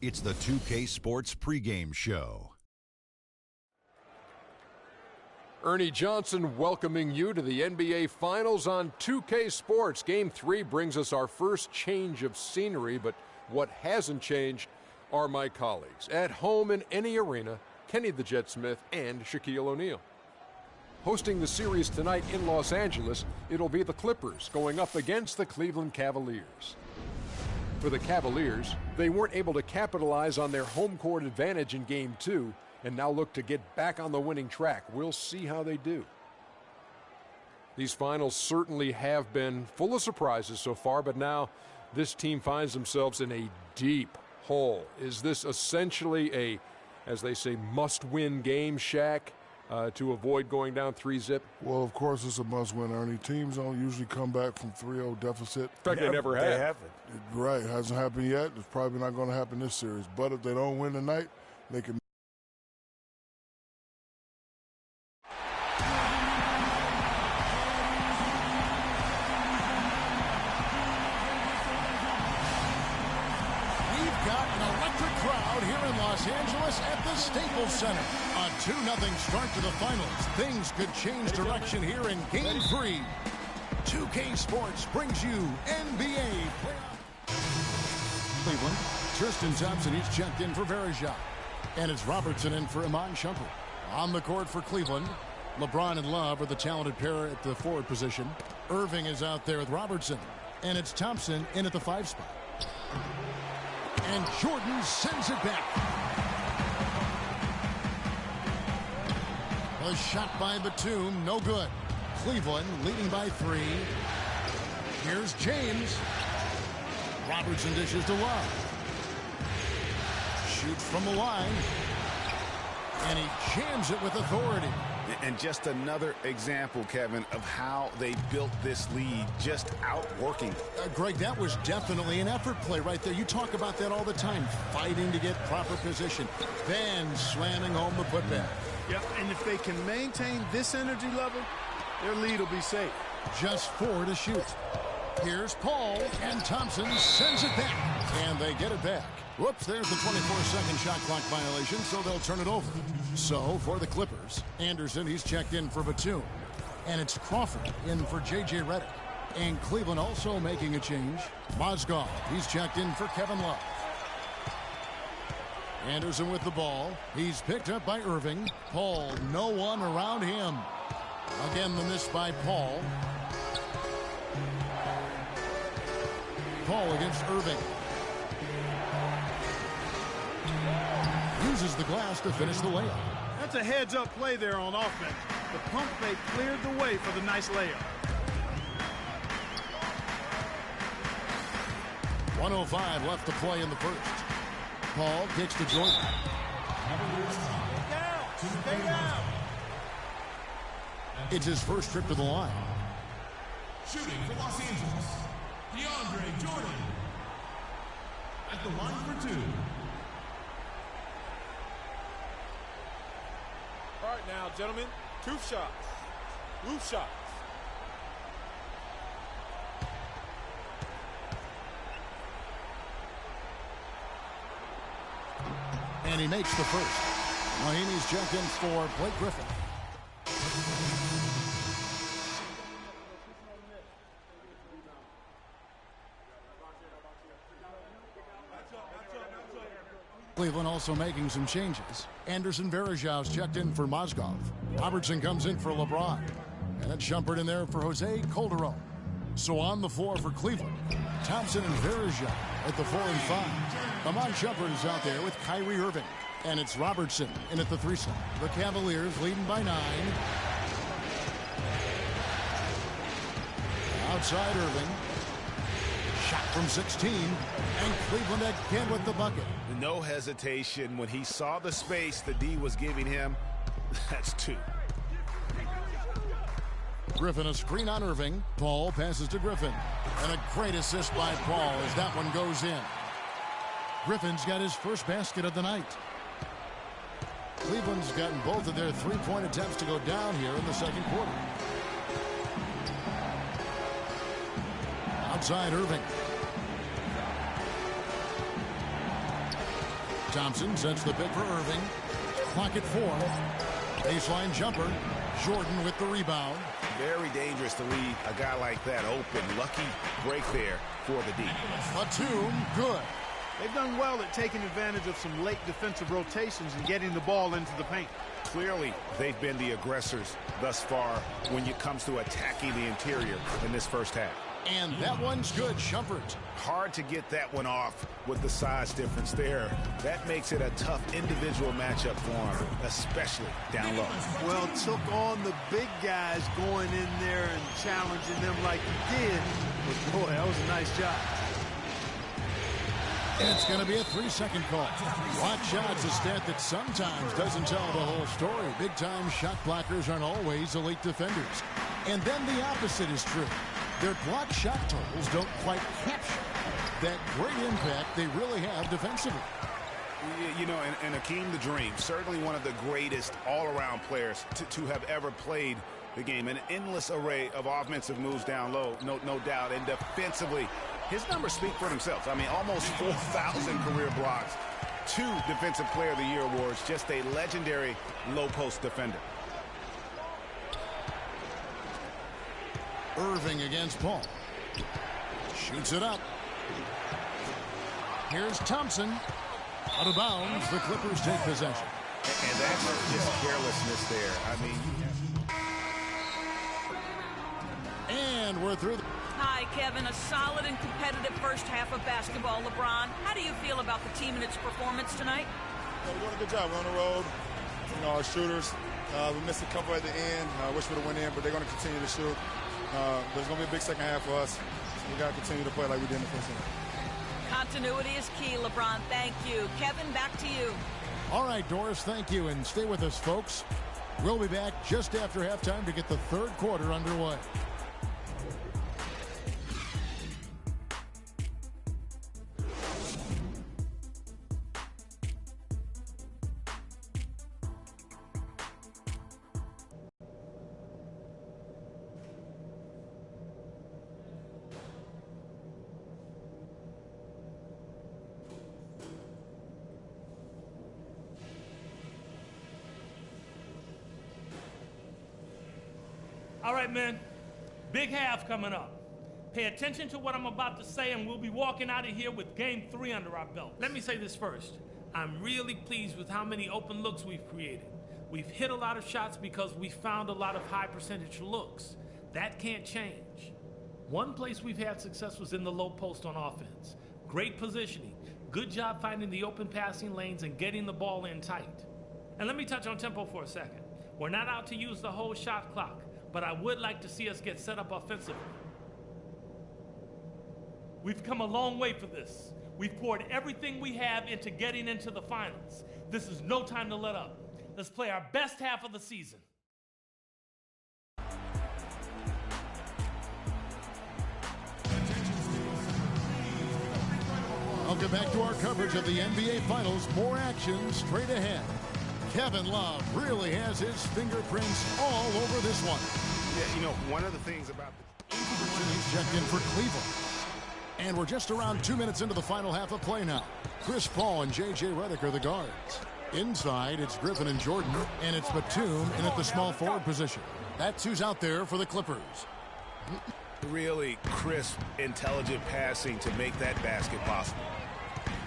It's the 2K Sports pregame show. Ernie Johnson welcoming you to the NBA Finals on 2K Sports. Game 3 brings us our first change of scenery, but what hasn't changed are my colleagues. At home in any arena, Kenny the Jet Smith and Shaquille O'Neal. Hosting the series tonight in Los Angeles, it'll be the Clippers going up against the Cleveland Cavaliers. For the Cavaliers, they weren't able to capitalize on their home court advantage in Game 2 and now look to get back on the winning track. We'll see how they do. These finals certainly have been full of surprises so far, but now this team finds themselves in a deep hole. Is this essentially a, as they say, must-win game, Shaq, to avoid going down 3-0? Well, of course, it's a must-win, Ernie. Teams don't usually come back from 3-0 deficit. In fact, they never have. They haven't. Right, hasn't happened yet. It's probably not going to happen this series. But if they don't win tonight, they can. Los Angeles at the Staples Center. A 2-0 start to the finals. Things could change direction here in Game 3. 2K Sports brings you NBA playoff. Cleveland, Tristan Thompson, he's checked in for Verejao. And it's Robertson in for Iman Shumpert. On the court for Cleveland, LeBron and Love are the talented pair at the forward position. Irving is out there with Robertson. And it's Thompson in at the 5 spot. And Jordan sends it back. A shot by Batum, no good. Cleveland leading by 3. Here's James. Robertson dishes to Love. Shoots from the line. And he jams it with authority. And just another example, Kevin, of how they built this lead, just outworking. Greg, that was definitely an effort play right there. You talk about that all the time, fighting to get proper position, then slamming home the putback. Yep, and if they can maintain this energy level, their lead will be safe. Just 4 to shoot. Here's Paul, and Thompson sends it back. And they get it back. Whoops, there's the 24-second shot clock violation, so they'll turn it over. So, for the Clippers, Anderson, he's checked in for Batum. And it's Crawford in for J.J. Redick. And Cleveland also making a change. Mozgov, he's checked in for Kevin Love. Anderson with the ball. He's picked up by Irving. Paul, no one around him. Again, the miss by Paul. Paul against Irving. Uses the glass to finish the layup. That's a heads-up play there on offense. The pump fake cleared the way for the nice layup. 1:05 left to play in the first. Paul kicks to Jordan. Stay down. It's his first trip to the line. Shooting for Los Angeles, DeAndre Jordan. At the line for 2. All right now, gentlemen, 2 shots. Loose shots. And he makes the first. Mahinmi's checked in for Blake Griffin. Cleveland also making some changes. Anderson Verejao's checked in for Mozgov. Robertson comes in for LeBron. And it's Shumpert in there for Jose Calderon. So on the floor for Cleveland, Thompson and Verejao at the 4 and 5. Iman Shumpert is out there with Kyrie Irving. And it's Robertson in at the 3 slot. The Cavaliers leading by 9. Outside Irving. Shot from 16. And Cleveland again with the bucket. No hesitation when he saw the space the D was giving him. That's 2. Griffin a screen on Irving. Paul passes to Griffin. And a great assist by Paul as that one goes in. Griffin's got his first basket of the night. Cleveland's gotten both of their 3-point attempts to go down here in the second quarter. Outside Irving. Thompson sets the pick for Irving. Clock at 4. Baseline jumper. Jordan with the rebound. Very dangerous to leave a guy like that open. Lucky break there for the D. Batum, good. They've done well at taking advantage of some late defensive rotations and getting the ball into the paint. Clearly, they've been the aggressors thus far when it comes to attacking the interior in this first half. And that one's good. Shumpert. Hard to get that one off with the size difference there. That makes it a tough individual matchup for him, especially down low. Well, took on the big guys going in there and challenging them like he did. But boy, that was a nice job. And it's going to be a 3-second call. Block shots, a stat that sometimes doesn't tell the whole story. Big-time shot blockers aren't always elite defenders. And then the opposite is true. Their block shot totals don't quite capture that great impact they really have defensively. You know, and Akeem the Dream, certainly one of the greatest all-around players to have ever played the game. An endless array of offensive moves down low, no doubt. And defensively, his numbers speak for themselves. I mean, almost 4,000 career blocks, 2 Defensive Player of the Year awards, just a legendary low-post defender. Irving against Paul. Shoots it up. Here's Thompson. Out of bounds, the Clippers take possession. And that's just carelessness there. I mean, and we're through. Hi, Kevin. A solid and competitive first half of basketball. LeBron, how do you feel about the team and its performance tonight? We're doing a good job. We're on the road. You know, our shooters, we missed a couple at the end. I wish we would have went in, but they're going to continue to shoot. There's going to be a big second half for us. We got to continue to play like we did in the first half. Continuity is key, LeBron. Thank you. Kevin, back to you. All right, Doris, thank you. And stay with us, folks. We'll be back just after halftime to get the third quarter underway. All right, men, big half coming up. Pay attention to what I'm about to say, and we'll be walking out of here with game 3 under our belt. Let me say this first. I'm really pleased with how many open looks we've created. We've hit a lot of shots because we found a lot of high percentage looks. That can't change. One place we've had success was in the low post on offense. Great positioning. Good job finding the open passing lanes and getting the ball in tight. And let me touch on tempo for a second. We're not out to use the whole shot clock, but I would like to see us get set up offensively. We've come a long way for this. We've poured everything we have into getting into the finals. This is no time to let up. Let's play our best half of the season. Welcome back to our coverage of the NBA Finals. More action straight ahead. Kevin Love really has his fingerprints all over this one. Yeah, you know, one of the things about the He's checked in for Cleveland. And we're just around 2 minutes into the final half of play now. Chris Paul and J.J. Redick are the guards. Inside, it's Griffin and Jordan, and it's Batum in at the small forward position. That's who's out there for the Clippers. really crisp, intelligent passing to make that basket possible.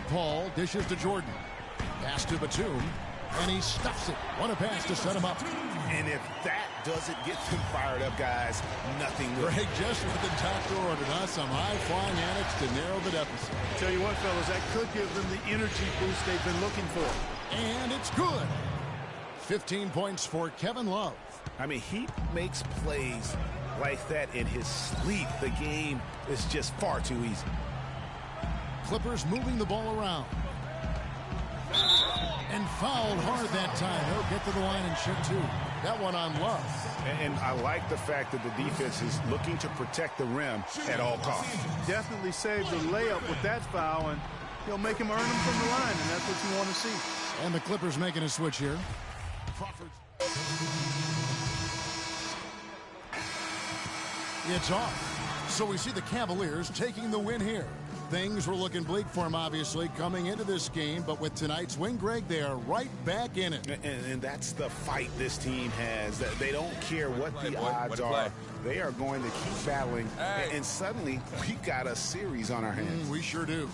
Paul dishes to Jordan. Pass to Batum, and he stuffs it. What a pass to set him up. And if that doesn't get them fired up, guys, nothing will. Greg just with the doctor ordered us some high-flying antics to narrow the deficit. Tell you what, fellas, that could give them the energy boost they've been looking for. And it's good. 15 points for Kevin Love. I mean, he makes plays like that in his sleep. The game is just far too easy. Clippers moving the ball around. And fouled hard that time. He'll get to the line and shoot two. That one on Love. And I like the fact that the defense is looking to protect the rim at all costs. Definitely saved the layup with that foul, and he'll make him earn them from the line, and that's what you want to see. And the Clippers making a switch here. Crawford. It's off. So we see the Cavaliers taking the win here. Things were looking bleak for him, obviously, coming into this game. But with tonight's win, Greg, they are right back in it. And that's the fight this team has. They don't care what the odds are. They are going to keep battling. And suddenly, we've got a series on our hands. We sure do.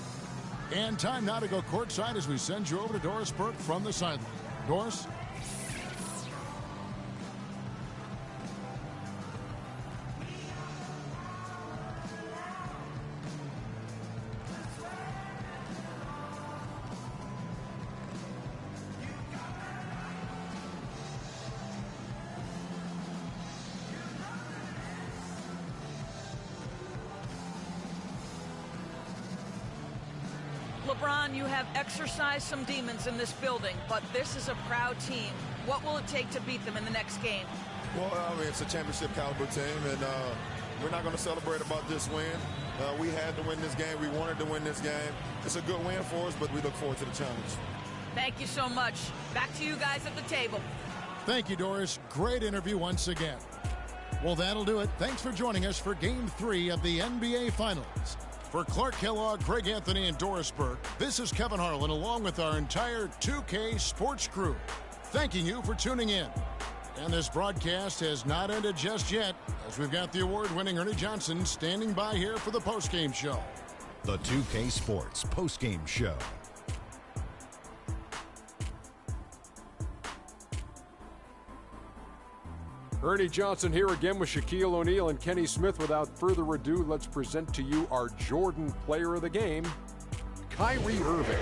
And time now to go courtside as we send you over to Doris Burke from the sideline. Doris? LeBron, you have exercised some demons in this building, but this is a proud team. What will it take to beat them in the next game? Well, I mean, it's a championship caliber team, and we're not going to celebrate about this win. We had to win this game. We wanted to win this game. It's a good win for us, but we look forward to the challenge. Thank you so much. Back to you guys at the table. Thank you, Doris. Great interview once again. Well, that'll do it. Thanks for joining us for Game 3 of the NBA Finals. For Clark Kellogg, Greg Anthony, and Doris Burke, this is Kevin Harlan along with our entire 2K Sports crew, thanking you for tuning in. And this broadcast has not ended just yet, as we've got the award-winning Ernie Johnson standing by here for the postgame show. The 2K Sports postgame show. Ernie Johnson here again with Shaquille O'Neal and Kenny Smith. Without further ado, let's present to you our Jordan player of the game, Kyrie Irving.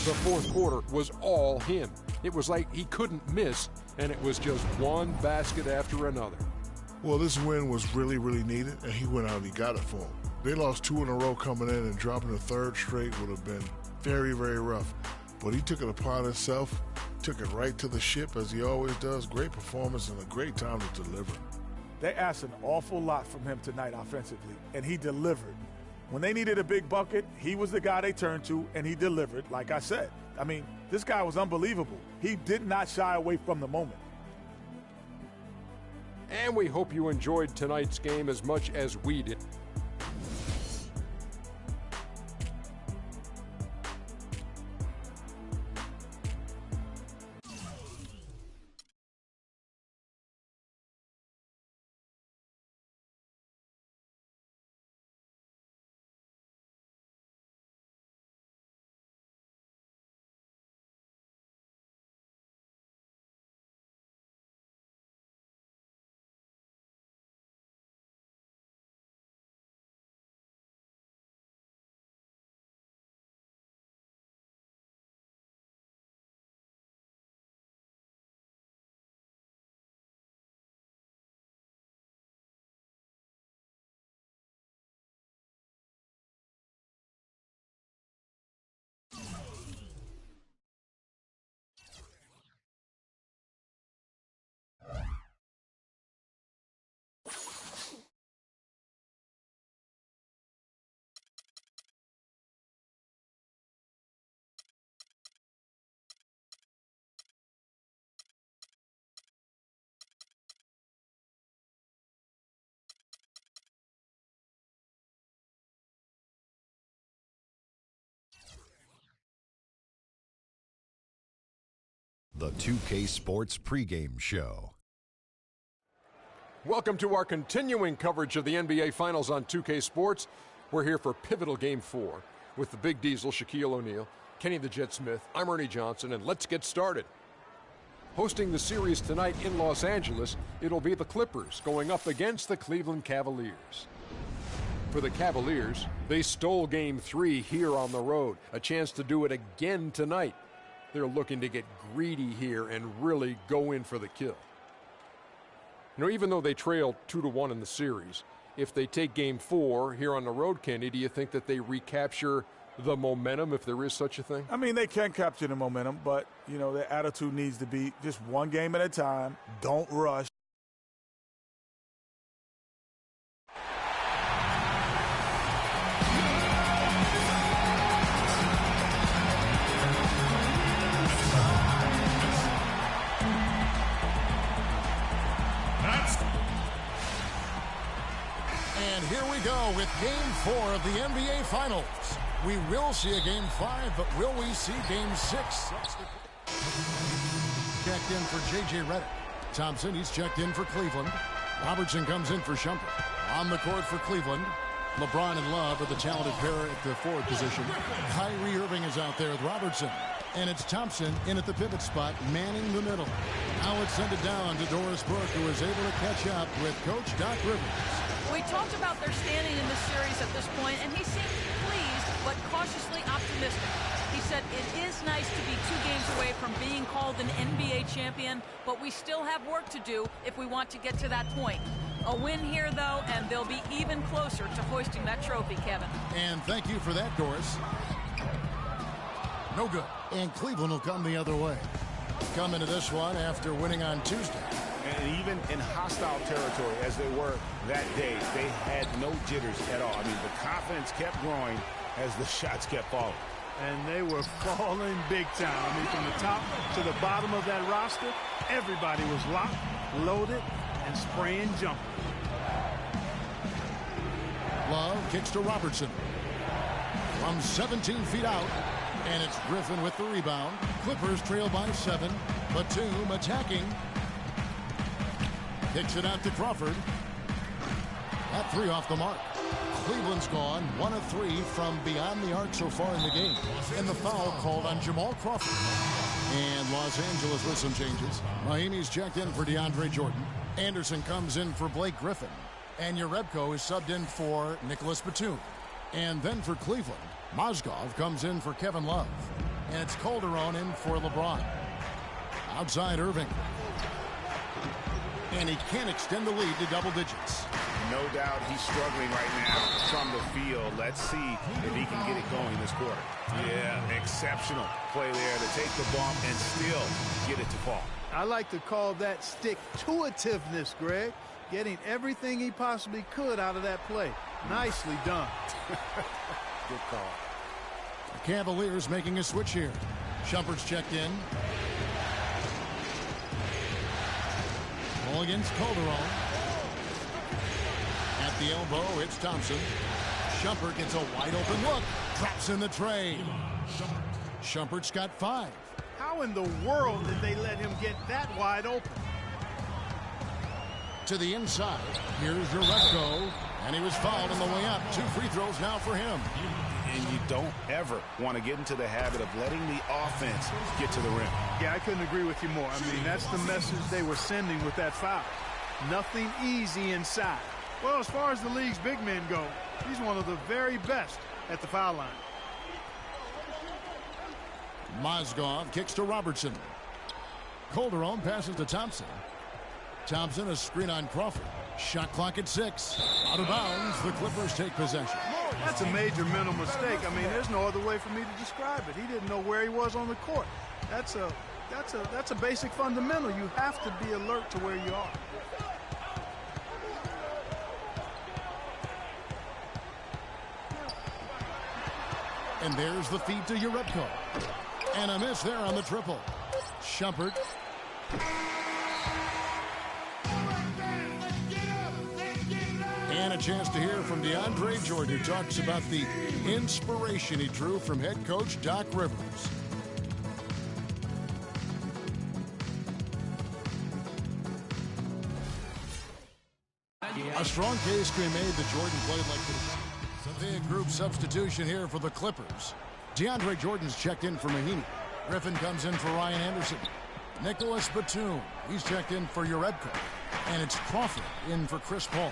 The fourth quarter was all him. It was like he couldn't miss, and it was just one basket after another. Well, this win was really, really needed, and he went out and he got it for him. They lost 2 in a row coming in, and dropping a third straight would have been very, very rough. But he took it upon himself, took it right to the ship as he always does. Great performance and a great time to deliver. They asked an awful lot from him tonight offensively, and he delivered. When they needed a big bucket, he was the guy they turned to, and he delivered, like I said. I mean, this guy was unbelievable. He did not shy away from the moment. And we hope you enjoyed tonight's game as much as we did. The 2K Sports pregame show. Welcome to our continuing coverage of the NBA Finals on 2K Sports. We're here for pivotal Game 4 with the Big Diesel, Shaquille O'Neal, Kenny the Jet Smith. I'm Ernie Johnson, and let's get started. Hosting the series tonight in Los Angeles, it'll be the Clippers going up against the Cleveland Cavaliers. For the Cavaliers, they stole Game 3 here on the road, a chance to do it again tonight. They're looking to get greedy here and really go in for the kill. You know, even though they trailed 2-1 in the series, if they take Game 4 here on the road, Kenny, do you think that they recapture the momentum, if there is such a thing? I mean, they can capture the momentum, but, you know, their attitude needs to be just one game at a time. Don't rush. And here we go with Game 4 of the NBA Finals. We will see a Game 5, but will we see Game 6? Checked in for J.J. Redick. Thompson, he's checked in for Cleveland. Robertson comes in for Shumpert. On the court for Cleveland, LeBron and Love are the talented pair at the forward position. Kyrie Irving is out there with Robertson. And it's Thompson in at the pivot spot, manning the middle. Now let's send it down to Doris Burke, who is able to catch up with Coach Doc Rivers. We talked about their standing in this series at this point, and he seemed pleased but cautiously optimistic. He said it is nice to be 2 games away from being called an NBA champion, but we still have work to do if we want to get to that point. A win here, though, and they'll be even closer to hoisting that trophy, Kevin. And thank you for that, Doris. No good. And Cleveland will come the other way. Come into this one after winning on Tuesday. And even in hostile territory, as they were that day, they had no jitters at all. I mean, the confidence kept growing as the shots kept falling. And they were falling big time. I mean, from the top to the bottom of that roster, everybody was locked, loaded, and spraying jumper. Love kicks to Robertson. From 17 feet out. And it's Griffin with the rebound. Clippers trail by 7. Batum attacking. Kicks it out to Crawford. That 3 off the mark. Cleveland's gone 1 of 3 from beyond the arc so far in the game. And the foul called on Jamal Crawford. And Los Angeles with some changes. Miami's checked in for DeAndre Jordan. Anderson comes in for Blake Griffin. And Jerebko is subbed in for Nicholas Batum. And then for Cleveland, Mozgov comes in for Kevin Love. And it's Calderon in for LeBron. Outside Irving. And he can't extend the lead to double digits. No doubt he's struggling right now from the field. Let's see if he can get it going this quarter. Yeah, exceptional play there to take the bump and still get it to fall. I like to call that stick-to-itiveness, Greg. Getting everything he possibly could out of that play. Nicely done. Good call. The Cavaliers making a switch here. Shumpert's checked in. Ball against Calderon. At the elbow, it's Thompson. Shumpert gets a wide open look. Drops in the tray. Shumpert's got 5. How in the world did they let him get that wide open? To the inside. Here's Jerebko. And he was fouled on the way up. 2 free throws now for him. And you don't ever want to get into the habit of letting the offense get to the rim. Yeah, I couldn't agree with you more. I mean, that's the message they were sending with that foul. Nothing easy inside. Well, as far as the league's big men go, he's one of the very best at the foul line. Mozgov kicks to Robertson. Calderon passes to Thompson. Thompson, a screen on Crawford. Shot clock at 6. Out of bounds. The Clippers take possession. That's a major mental mistake. I mean, there's no other way for me to describe it. He didn't know where he was on the court. That's a basic fundamental. You have to be alert to where you are. And there's the feed to Jerebko. And a miss there on the triple. Shumpert. And a chance to hear from DeAndre Jordan, who talks about the inspiration he drew from head coach Doc Rivers. A strong case can be made that Jordan played like this. A big group substitution here for the Clippers. DeAndre Jordan's checked in for Mahinmi. Griffin comes in for Ryan Anderson. Nicholas Batum, he's checked in for Jerebko. And it's Crawford in for Chris Paul.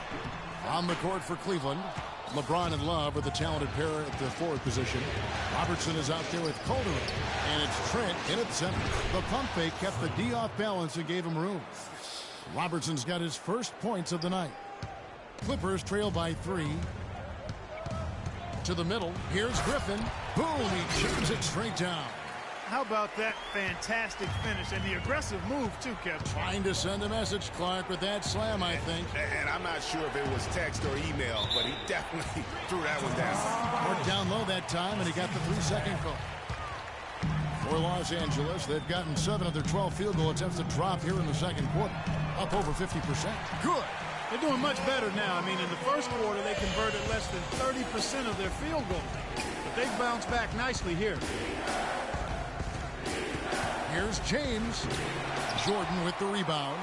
On the court for Cleveland, LeBron and Love are the talented pair at the forward position. Robertson is out there with Calderon. And it's Trent in at center. The pump fake kept the D off balance and gave him room. Robertson's got his first points of the night. Clippers trail by 3. To the middle, here's Griffin. Boom, he jams it straight down. How about that fantastic finish and the aggressive move, too, Kevin? Trying to send a message, Clark, with that slam, I think. And I'm not sure if it was text or email, but he definitely threw that one down. Worked down low that time, and he got the 3-second call. For Los Angeles, they've gotten 7 of their 12 field goal attempts to drop here in the second quarter. Up over 50%. Good. They're doing much better now. I mean, in the first quarter, they converted less than 30% of their field goals. But they've bounced back nicely here. Here's James. Jordan with the rebound.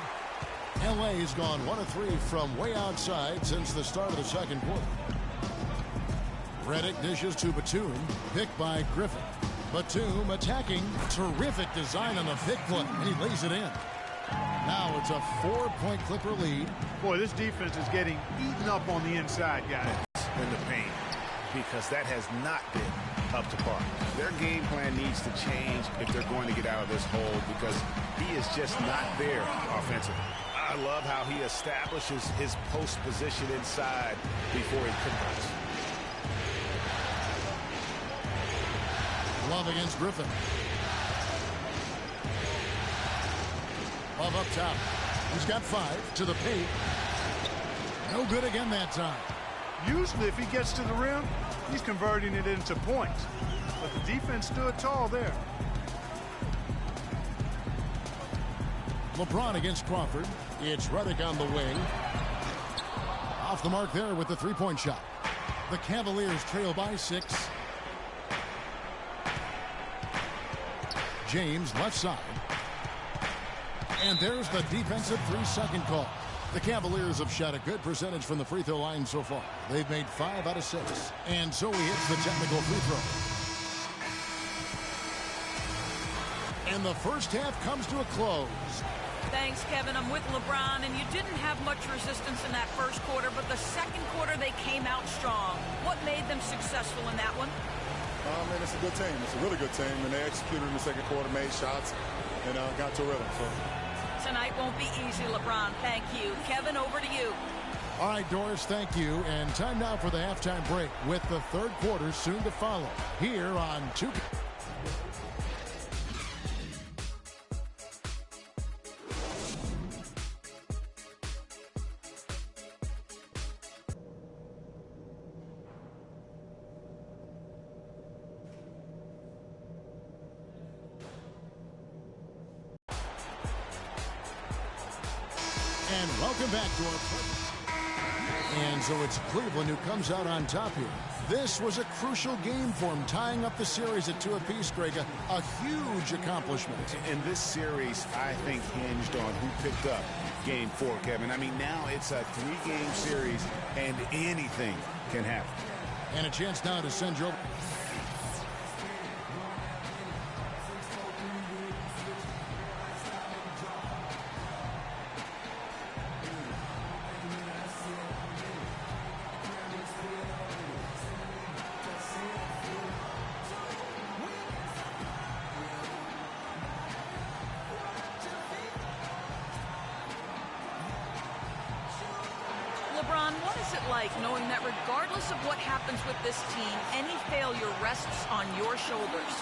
L.A. has gone 1 of 3 from way outside since the start of the second quarter. Redick dishes to Batum. Picked by Griffin. Batum attacking. Terrific design on the pick play. And he lays it in. Now it's a 4-point Clipper lead. Boy, this defense is getting eaten up on the inside, guys. In the paint, because that has not been up to par. Their game plan needs to change if they're going to get out of this hole, because he is just not there offensively. I love how he establishes his post position inside before he converts. Love against Griffin. Love up top. He's got 5 to the paint. No good again that time. Usually if he gets to the rim, he's converting it into points. But the defense stood tall there. LeBron against Crawford. It's Redick on the wing. Off the mark there with the three-point shot. The Cavaliers trail by 6. James left side. And there's the defensive 3-second call. The Cavaliers have shot a good percentage from the free throw line so far. They've made 5 out of 6. And so he hits the technical free throw. And the first half comes to a close. Thanks, Kevin. I'm with LeBron, and you didn't have much resistance in that first quarter, but the second quarter they came out strong. What made them successful in that one? Man, it's a good team. It's a really good team, and they executed in the second quarter, made shots, and got to a rhythm. So. Tonight won't be easy, LeBron. Thank you. Kevin, over to you. All right, Doris, thank you. And time now for the halftime break with the third quarter soon to follow here on 2K. And welcome back to our... And so it's Cleveland who comes out on top here. This was a crucial game for him, tying up the series at 2 apiece, Greg. A huge accomplishment. And this series, I think, hinged on who picked up Game 4, Kevin. I mean, now it's a 3-game series, and anything can happen. And a chance now to send you... LeBron, what is it like knowing that regardless of what happens with this team, any failure rests on your shoulders?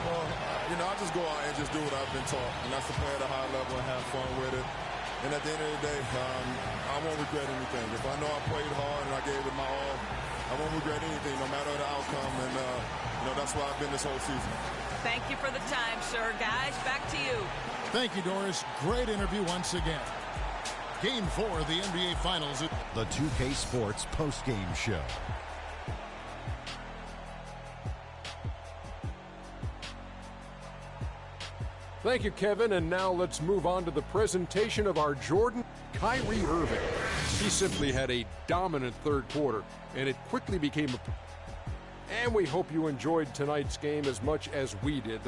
Well, I just go out and just do what I've been taught, and that's to play at a high level and have fun with it. And at the end of the day, I won't regret anything. If I know I played hard and I gave it my all, I won't regret anything, no matter the outcome. And, that's why I've been this whole season. Thank you for the time, sir. Guys, back to you. Thank you, Doris. Great interview once again. Game 4 of the NBA Finals. The 2K Sports postgame show. Thank you, Kevin. And now let's move on to the presentation of our Jordan, Kyrie Irving. He simply had a dominant third quarter, and it quickly became a... And we hope you enjoyed tonight's game as much as we did.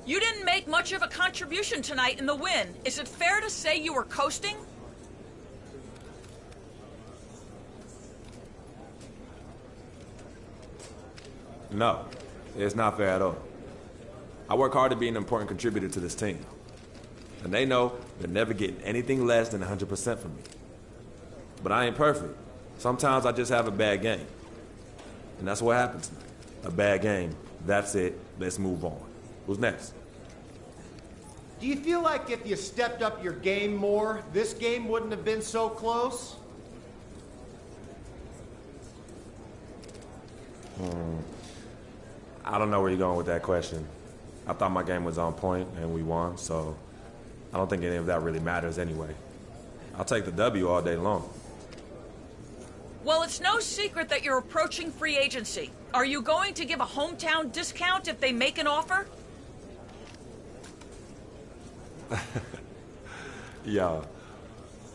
You didn't make much of a contribution tonight in the win. Is it fair to say you were coasting? No, it's not fair at all. I work hard to be an important contributor to this team. And they know they're never getting anything less than 100% from me. But I ain't perfect, Sometimes I just have a bad game. And that's what happens. A bad game. That's it. Let's move on. Who's next? Do you feel like if you stepped up your game more, this game wouldn't have been so close? I don't know where you're going with that question. I thought my game was on point and we won, so I don't think any of that really matters anyway. I'll take the W all day long. Well, it's no secret that you're approaching free agency. Are you going to give a hometown discount if they make an offer? Yo,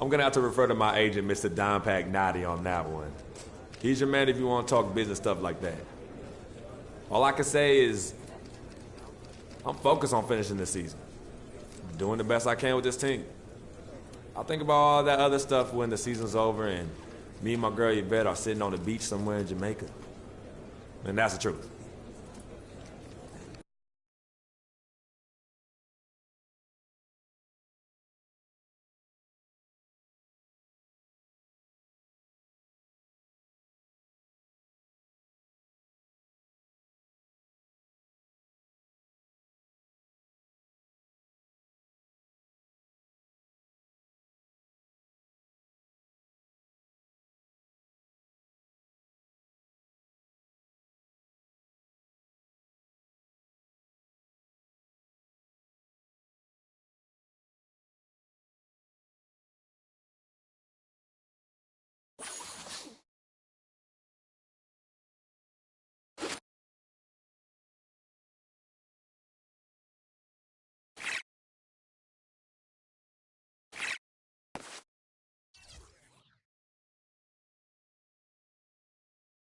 I'm gonna have to refer to my agent, Mr. Don Pagnotti, on that one. He's your man if you want to talk business stuff like that. All I can say is I'm focused on finishing this season. Doing the best I can with this team. I'll think about all that other stuff when the season's over and me and my girl Yvette are sitting on the beach somewhere in Jamaica. And that's the truth.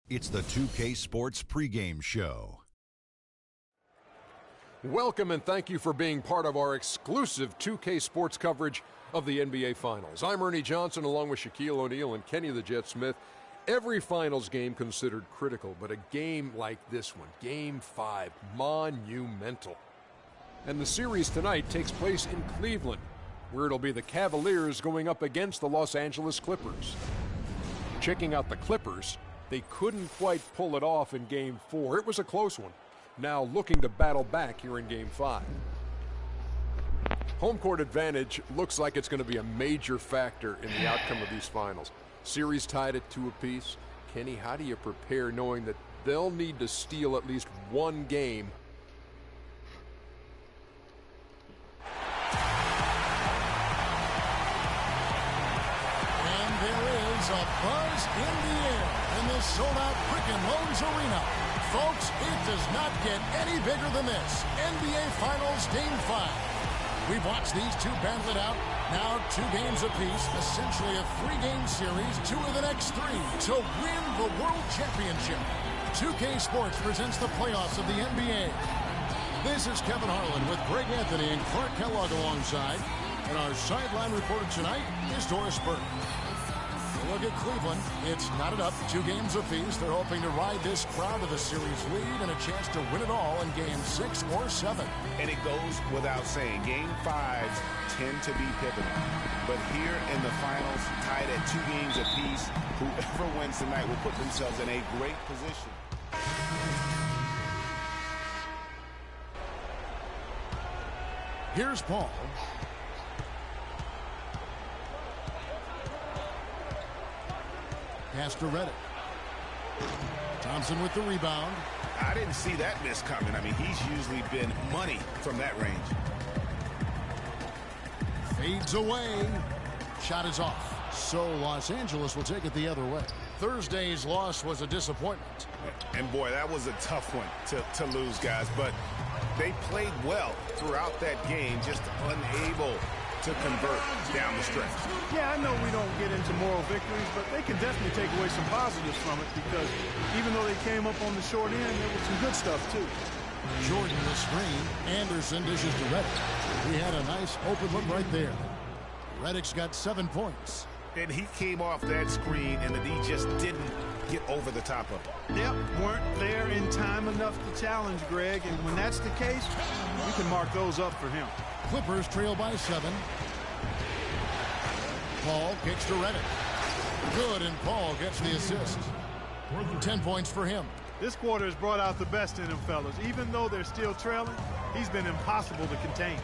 It's the 2K Sports pregame show. Welcome and thank you for being part of our exclusive 2K Sports coverage of the NBA Finals. I'm Ernie Johnson along with Shaquille O'Neal and Kenny the Jet Smith. Every Finals game considered critical, but a game like this one, Game 5, monumental. And the series tonight takes place in Cleveland, where it'll be the Cavaliers going up against the Los Angeles Clippers. Checking out the Clippers, they couldn't quite pull it off in Game 4. It was a close one. Now looking to battle back here in Game 5. Home court advantage looks like it's going to be a major factor in the outcome of these finals. Series tied at 2 apiece. Kenny, how do you prepare knowing that they'll need to steal at least one game? And there is a buzz in the air in this sold-out Quicken Loans Arena. Folks, it does not get any bigger than this. NBA Finals Game 5. We've watched these two battle it out. Now 2 games apiece, essentially a 3-game series, 2 of the next 3 to win the World Championship. 2K Sports presents the playoffs of the NBA. This is Kevin Harlan with Greg Anthony and Clark Kellogg alongside. And our sideline reporter tonight is Doris Burke. Look at Cleveland. It's knotted up, 2 games apiece. They're hoping to ride this crowd to the series lead and a chance to win it all in Game 6 or 7. And it goes without saying, Game 5s tend to be pivotal. But here in the finals, tied at 2 games apiece, whoever wins tonight will put themselves in a great position. Here's Paul. Pass to Reddick. Thompson with the rebound. I didn't see that miss coming. I mean, he's usually been money from that range. Fades away. Shot is off. So Los Angeles will take it the other way. Thursday's loss was a disappointment. And boy, that was a tough one to lose, guys. But they played well throughout that game, just unable to convert down the stretch. Yeah, I know we don't get into moral victories, but they can definitely take away some positives from it because even though they came up on the short end, there was some good stuff too. Jordan the screen. Anderson dishes to Reddick. We had a nice open look right there. Reddick's got 7 points. And he came off that screen, and the D just didn't get over the top of it. Yep, weren't there in time enough to challenge Greg, and when that's the case, you can mark those up for him. Clippers trail by 7. Paul kicks to Reddick. Good good, and Paul gets the assist. 10 points for him. This quarter has brought out the best in him, fellas. Even though they're still trailing, he's been impossible to contain.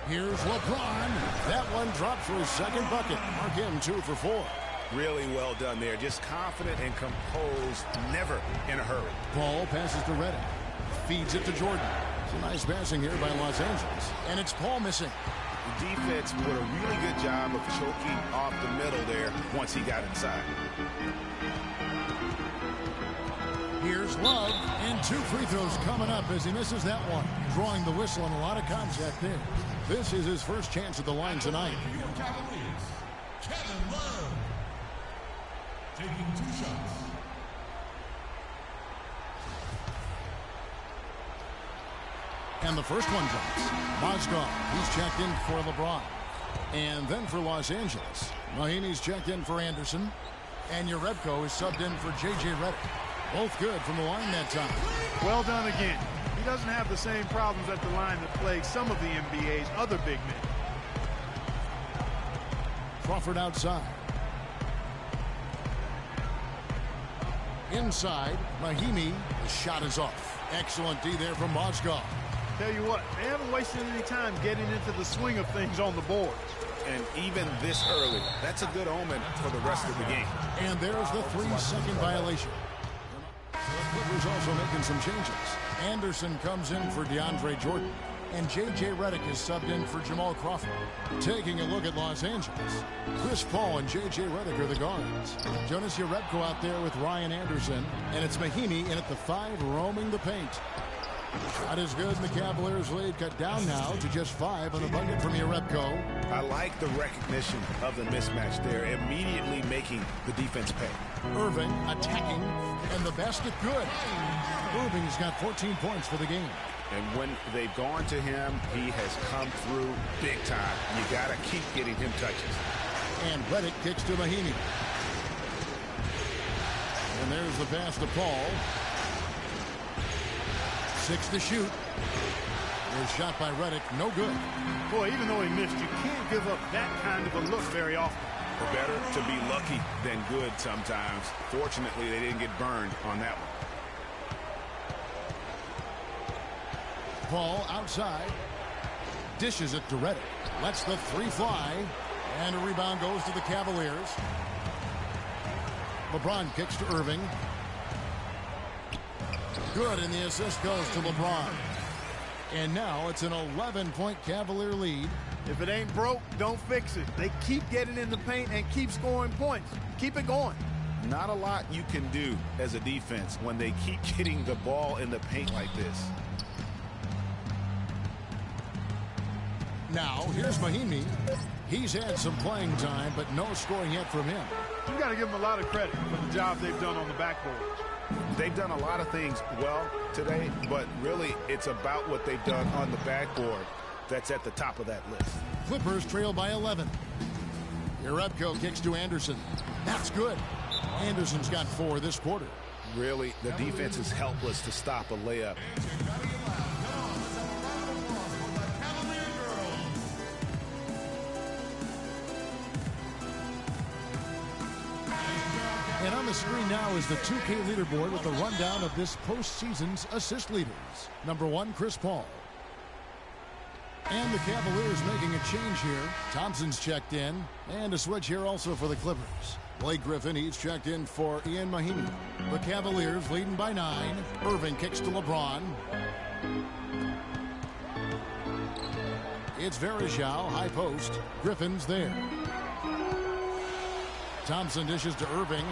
Here's LeBron. That one drops for his second bucket. Mark him 2 for 4. Really well done there. Just confident and composed, never in a hurry. Paul passes to Redick. Feeds it to Jordan. It's a nice passing here by Los Angeles. And it's Paul missing. The defense did a really good job of choking off the middle there once he got inside. Here's Love, and 2 free throws coming up as he misses that one. Drawing the whistle and a lot of contact there. This is his first chance at the line tonight. Your Cavaliers, Kevin Love, taking 2 shots. And the first one drops. Mozgov, he's checked in for LeBron. And then for Los Angeles, Mahinmi's checked in for Anderson. And Jerebko is subbed in for J.J. Redick. Both good from the line that time. Well done again. He doesn't have the same problems at the line that plague some of the NBA's other big men. Crawford outside. Inside, Mahinmi. The shot is off. Excellent D there from Mozgov. Tell you what, they haven't wasted any time getting into the swing of things on the boards. And even this early, that's a good omen for the rest of the game. And there's the 3-second violation. The Clippers also making some changes. Anderson comes in for DeAndre Jordan. And J.J. Redick is subbed in for Jamal Crawford. Taking a look at Los Angeles, Chris Paul and J.J. Redick are the guards. Jonas Jerebko out there with Ryan Anderson. And it's Mahinmi in at the 5, roaming the paint. Shot is good, and the Cavaliers lead cut down now to just 5 on a bucket from Jerebko. I like the recognition of the mismatch there, immediately making the defense pay. Irving attacking, and the basket good. Irving's got 14 points for the game. And when they've gone to him, he has come through big time. You got to keep getting him touches. And Redick kicks to Mahinmi. And there's the pass to Paul. 6 to shoot. There's shot by Redick, no good. Boy, even though he missed, you can't give up that kind of a look very often. Better to be lucky than good sometimes. Fortunately, they didn't get burned on that one. Paul outside. Dishes it to Redick. Lets the 3 fly. And a rebound goes to the Cavaliers. LeBron kicks to Irving. Good, and the assist goes to LeBron. And now it's an 11-point Cavalier lead. If it ain't broke, don't fix it. They keep getting in the paint and keep scoring points. Keep it going. Not a lot you can do as a defense when they keep getting the ball in the paint like this. Now, here's Mahinmi. He's had some playing time, but no scoring yet from him. You got to give them a lot of credit for the job they've done on the backboard. They've done a lot of things well today, but really it's about what they've done on the backboard that's at the top of that list. Clippers trail by 11. Jerebko kicks to Anderson. That's good. Anderson's got 4 this quarter. Really, the defense is helpless to stop a layup. And on the screen now is the 2K leaderboard with the rundown of this postseason's assist leaders. Number 1, Chris Paul. And the Cavaliers making a change here. Thompson's checked in. And a switch here also for the Clippers. Blake Griffin, he's checked in for Ian Mahinmi. The Cavaliers leading by 9. Irving kicks to LeBron. It's Varejao, high post. Griffin's there. Thompson dishes to Irving.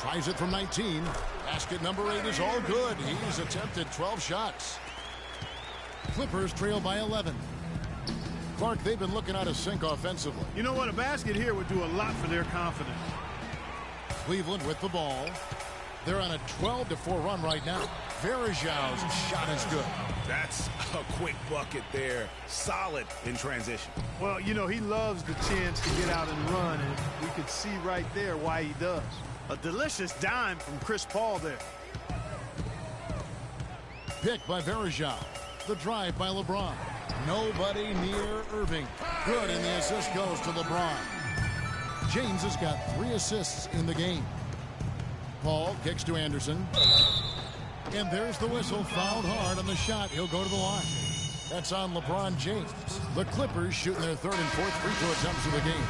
Tries it from 19. Basket number 8 is all good. He's attempted 12 shots. Clippers trail by 11. Clark, they've been looking out of sync offensively. You know what? A basket here would do a lot for their confidence. Cleveland with the ball. They're on a 12-4 run right now. Varejao's shot is good. That's a quick bucket there. Solid in transition. Well, you know, he loves the chance to get out and run, and we could see right there why he does. A delicious dime from Chris Paul there. Picked by Varejao. The drive by LeBron. Nobody near Irving. Good, and the assist goes to LeBron. James has got 3 assists in the game. Paul kicks to Anderson. And there's the whistle. Fouled hard on the shot. He'll go to the line. That's on LeBron James. The Clippers shooting their 3rd and 4th free throw attempts of the game.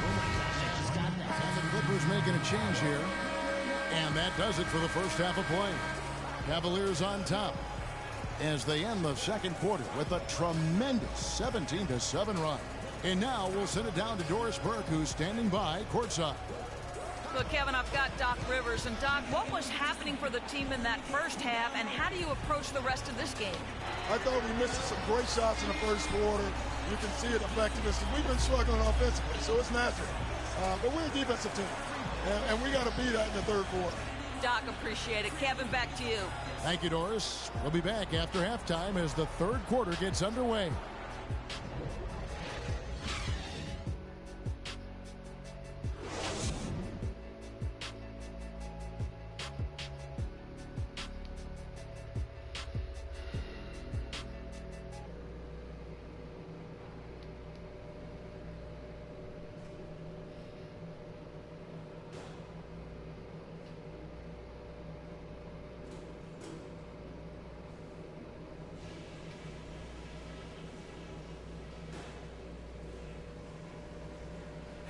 And the Clippers making a change here. And that does it for the first half of play. Cavaliers on top as they end the second quarter with a tremendous 17-7 run. And now we'll send it down to Doris Burke, who's standing by courtside. Look, Kevin, I've got Doc Rivers. And, Doc, what was happening for the team in that first half, and how do you approach the rest of this game? I thought we missed some great shots in the first quarter. You can see it effectiveness. We've been struggling offensively, so it's natural. But we're a defensive team, and we got to beat that in the third quarter. Doc, appreciate it. Kevin, back to you. Thank you, Doris. We'll be back after halftime as the third quarter gets underway.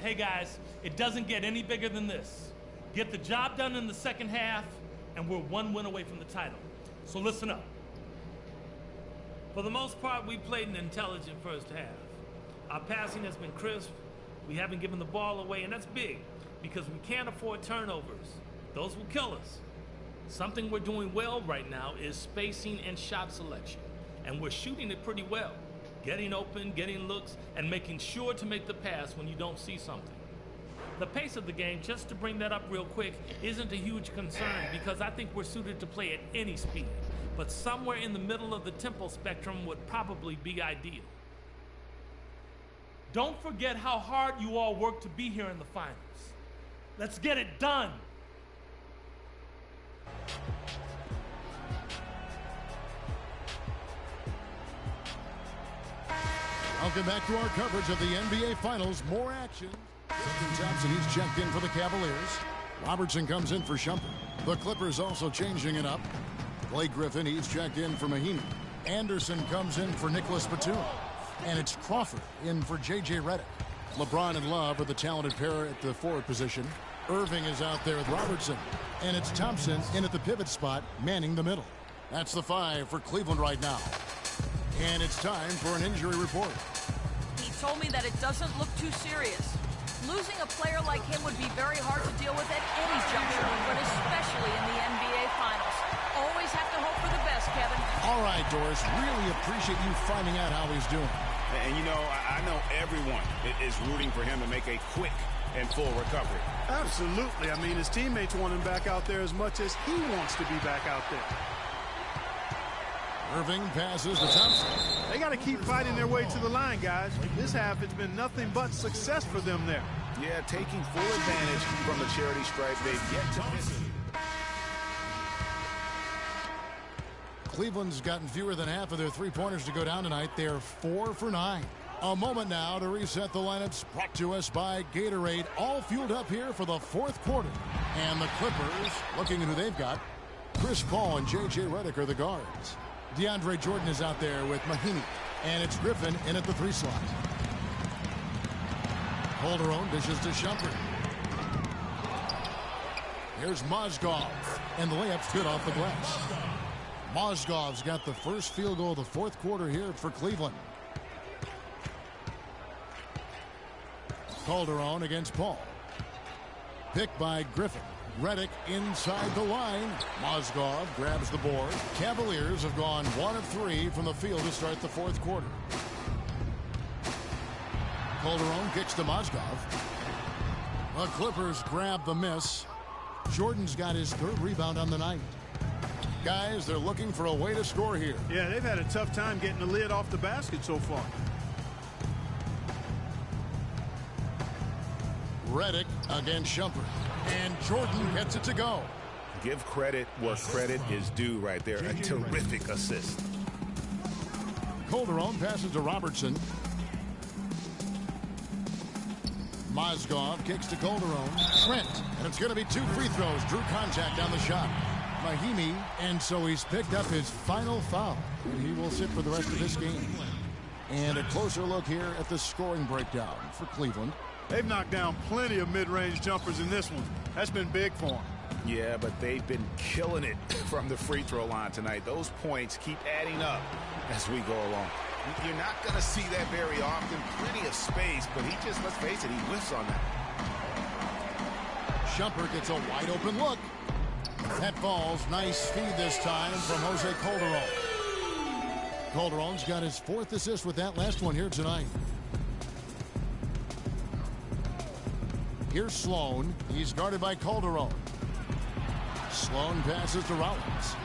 Hey guys, it doesn't get any bigger than this. Get the job done in the second half, and we're 1 win away from the title. So listen up. For the most part, we played an intelligent first half. Our passing has been crisp. We haven't given the ball away, and that's big because we can't afford turnovers. Those will kill us. Something we're doing well right now is spacing and shot selection, and we're shooting it pretty well. Getting open, getting looks, and making sure to make the pass when you don't see something. The pace of the game, just to bring that up real quick, isn't a huge concern because I think we're suited to play at any speed. But somewhere in the middle of the tempo spectrum would probably be ideal. Don't forget how hard you all worked to be here in the finals. Let's get it done. Welcome back to our coverage of the NBA Finals. More action. Justin Thompson, he's checked in for the Cavaliers. Robertson comes in for Shumpert. The Clippers also changing it up. Blake Griffin, he's checked in for Mahinmi. Anderson comes in for Nicholas Batum. And it's Crawford in for J.J. Redick. LeBron and Love are the talented pair at the forward position. Irving is out there with Robertson. And it's Thompson in at the pivot spot, manning the middle. That's the 5 for Cleveland right now. And it's time for an injury report. He told me that it doesn't look too serious. Losing a player like him would be very hard to deal with at any juncture, but especially in the NBA Finals. Always have to hope for the best, Kevin. All right, Doris. Really appreciate you finding out how he's doing. And, you know, I know everyone is rooting for him to make a quick and full recovery. Absolutely. I mean, his teammates want him back out there as much as he wants to be back out there. Irving passes to Thompson. They got to keep fighting their way to the line, guys. This half, it's been nothing but success for them there. Yeah, taking full advantage from the charity stripe. They've yet to miss it. Cleveland's gotten fewer than half of their three-pointers to go down tonight. They're 4 for 9. A moment now to reset the lineups, brought to us by Gatorade. All fueled up here for the fourth quarter. And the Clippers, looking at who they've got, Chris Paul and J.J. Redick are the guards. DeAndre Jordan is out there with Mahinmi. And it's Griffin in at the 3 slot. Calderon dishes to Shumpert. Here's Mozgov. And the layup's good off the glass. Mozgov's got the first field goal of the fourth quarter here for Cleveland. Calderon against Paul. Picked by Griffin. Redick inside the line. Mozgov grabs the board. Cavaliers have gone 1 of 3 from the field to start the fourth quarter. Calderon kicks to Mozgov. The Clippers grab the miss. Jordan's got his 3rd rebound on the night. Guys, they're looking for a way to score here. Yeah, they've had a tough time getting the lid off the basket so far. Redick against Shumpert. And Jordan gets it to go. Give credit where credit is due right there. A terrific assist. Calderon passes to Robertson. Mozgov kicks to Calderon. Trent, and it's going to be 2 free throws. Drew contact on the shot. Mahimi, and so he's picked up his final foul. And he will sit for the rest of this game. And a closer look here at the scoring breakdown for Cleveland. They've knocked down plenty of mid-range jumpers in this one. That's been big for them. Yeah, but they've been killing it from the free throw line tonight. Those points keep adding up as we go along. You're not going to see that very often. Plenty of space, but he just, let's face it, he whiffs on that. Shumpert gets a wide open look. That falls. Nice feed this time from Jose Calderon. Calderon's got his 4th assist with that last one here tonight. Here's Sloan. He's guarded by Calderon. Sloan passes to Rollins.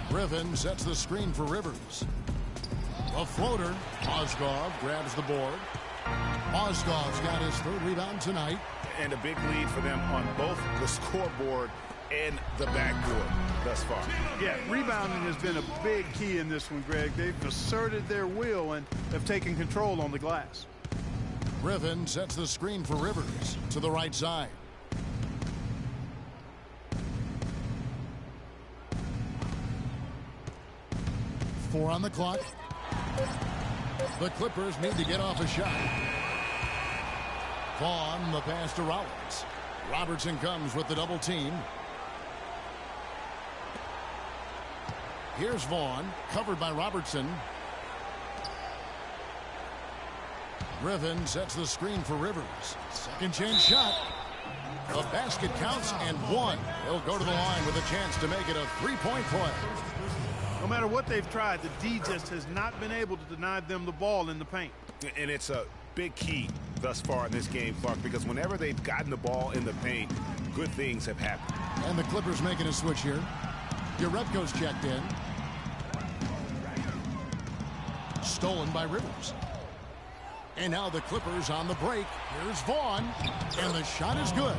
Griffin sets the screen for Rivers. A floater. Mozgov grabs the board. Mozgov's got his 3rd rebound tonight. And a big lead for them on both the scoreboard and the backboard thus far. Yeah, rebounding has been a big key in this one, Greg. They've asserted their will and have taken control on the glass. Griffin sets the screen for Rivers to the right side. Four on the clock. The Clippers need to get off a shot. Vaughn, the pass to Rollins. Robertson comes with the double team. Here's Vaughn, covered by Robertson. Griffin sets the screen for Rivers. Second chance shot. The basket counts and 1. He'll go to the line with a chance to make it a 3-point play. No matter what they've tried, the D just has not been able to deny them the ball in the paint. And it's a big key thus far in this game, Clark, because whenever they've gotten the ball in the paint, good things have happened. And the Clippers making a switch here. Jerebko's checked in. Stolen by Rivers. And now the Clippers on the break. Here's Vaughn, and the shot is good.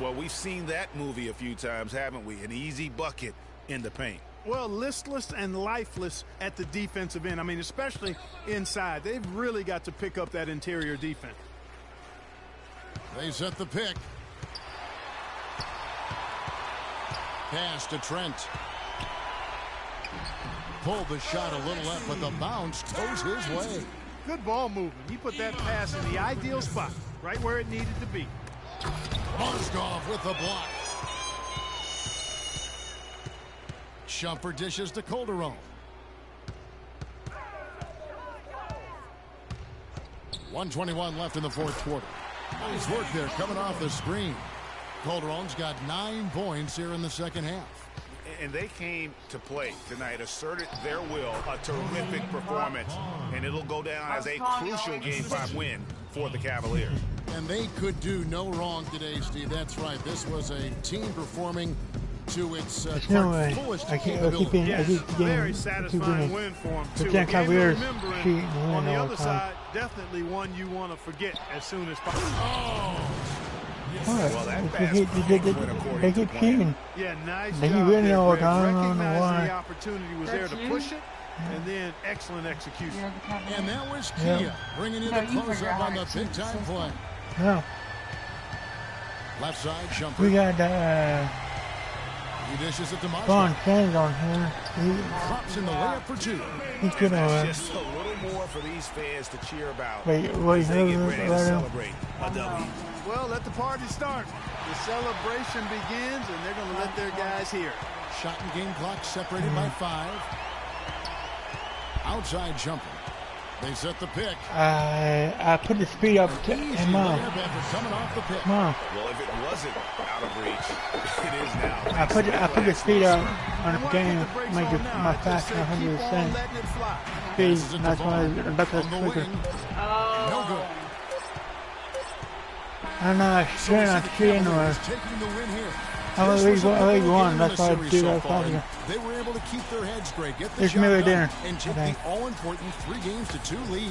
Well, we've seen that movie a few times, haven't we? An easy bucket in the paint. Well, listless and lifeless at the defensive end. I mean, especially inside. They've really got to pick up that interior defense. They set the pick. Pass to Trent. Pulled the shot a little left, but the bounce goes his way. Good ball movement. He put that pass in the ideal spot, right where it needed to be. Mozgov with the block. Shumpert dishes to Calderon. 1:21 left in the 4th quarter. Nice work there coming off the screen. Calderon's got 9 points here in the second half. And they came to play tonight, asserted their will, a terrific performance, and it'll go down as a crucial Game 5 win for the Cavaliers. And they could do no wrong today, Steve. That's right. This was a team performing to its fullest capability. Very satisfying win for them, too. A game to remember, on the other side, definitely one you want to forget as soon as possible. Well, they keep cheating. Yeah, nice they job keep winning all the there, time. I don't know recognizing why. the opportunity was there to push it, and then excellent execution. And that was Kia bringing in the close-up on the big-time play. Yeah. Left side, Shumpert. We got he dishes it to Mozgov. Vaughn Fans on here. Drops in the layup for 2. He could have. Just a little more for these fans to cheer about. Wait, as they get ready to celebrate a W. Well, let the party start. The celebration begins, and they're going to let their guys hear it. Shot and game clock separated by 5. Outside Shumpert. They set the pick. I put the speed up to coming off the pick. Mom. Well, if it wasn't out of reach, it is now. I put the speed up on the game, make it my fast 100%. Speed, that's why that's quicker. No good. I'm not sure not seeing or I'm a league one, that's why I do that faster. They were able to keep their heads straight, get the It's shot never done, dinner. and take the all-important 3-2 lead.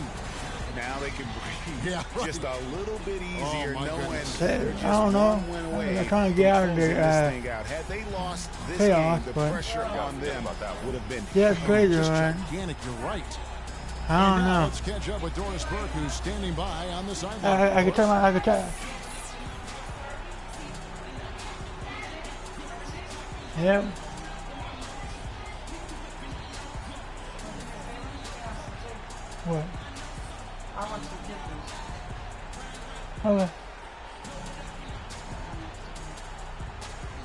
Now they can breathe just a little bit easier knowing I don't know. They're trying to get out of their had they lost this chaos, game, the but pressure on them would have been yeah, it's crazy, man. Gigantic, you're right. I don't know. Let's catch up with Doris Burke, who's standing by on the sideline. I can tell. Yep. What? I want to get this. Okay.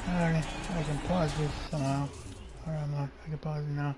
Alright, I can pause this somehow. Alright, I can pause it now.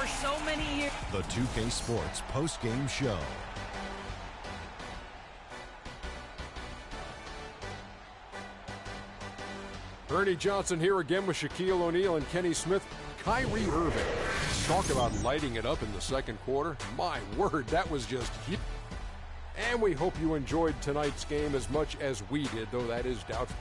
for so many years. The 2K Sports post-game show. Ernie Johnson here again with Shaquille O'Neal and Kenny Smith. Kyrie Irving. Talk about lighting it up in the second quarter. My word, that was just huge. And we hope you enjoyed tonight's game as much as we did, though that is doubtful.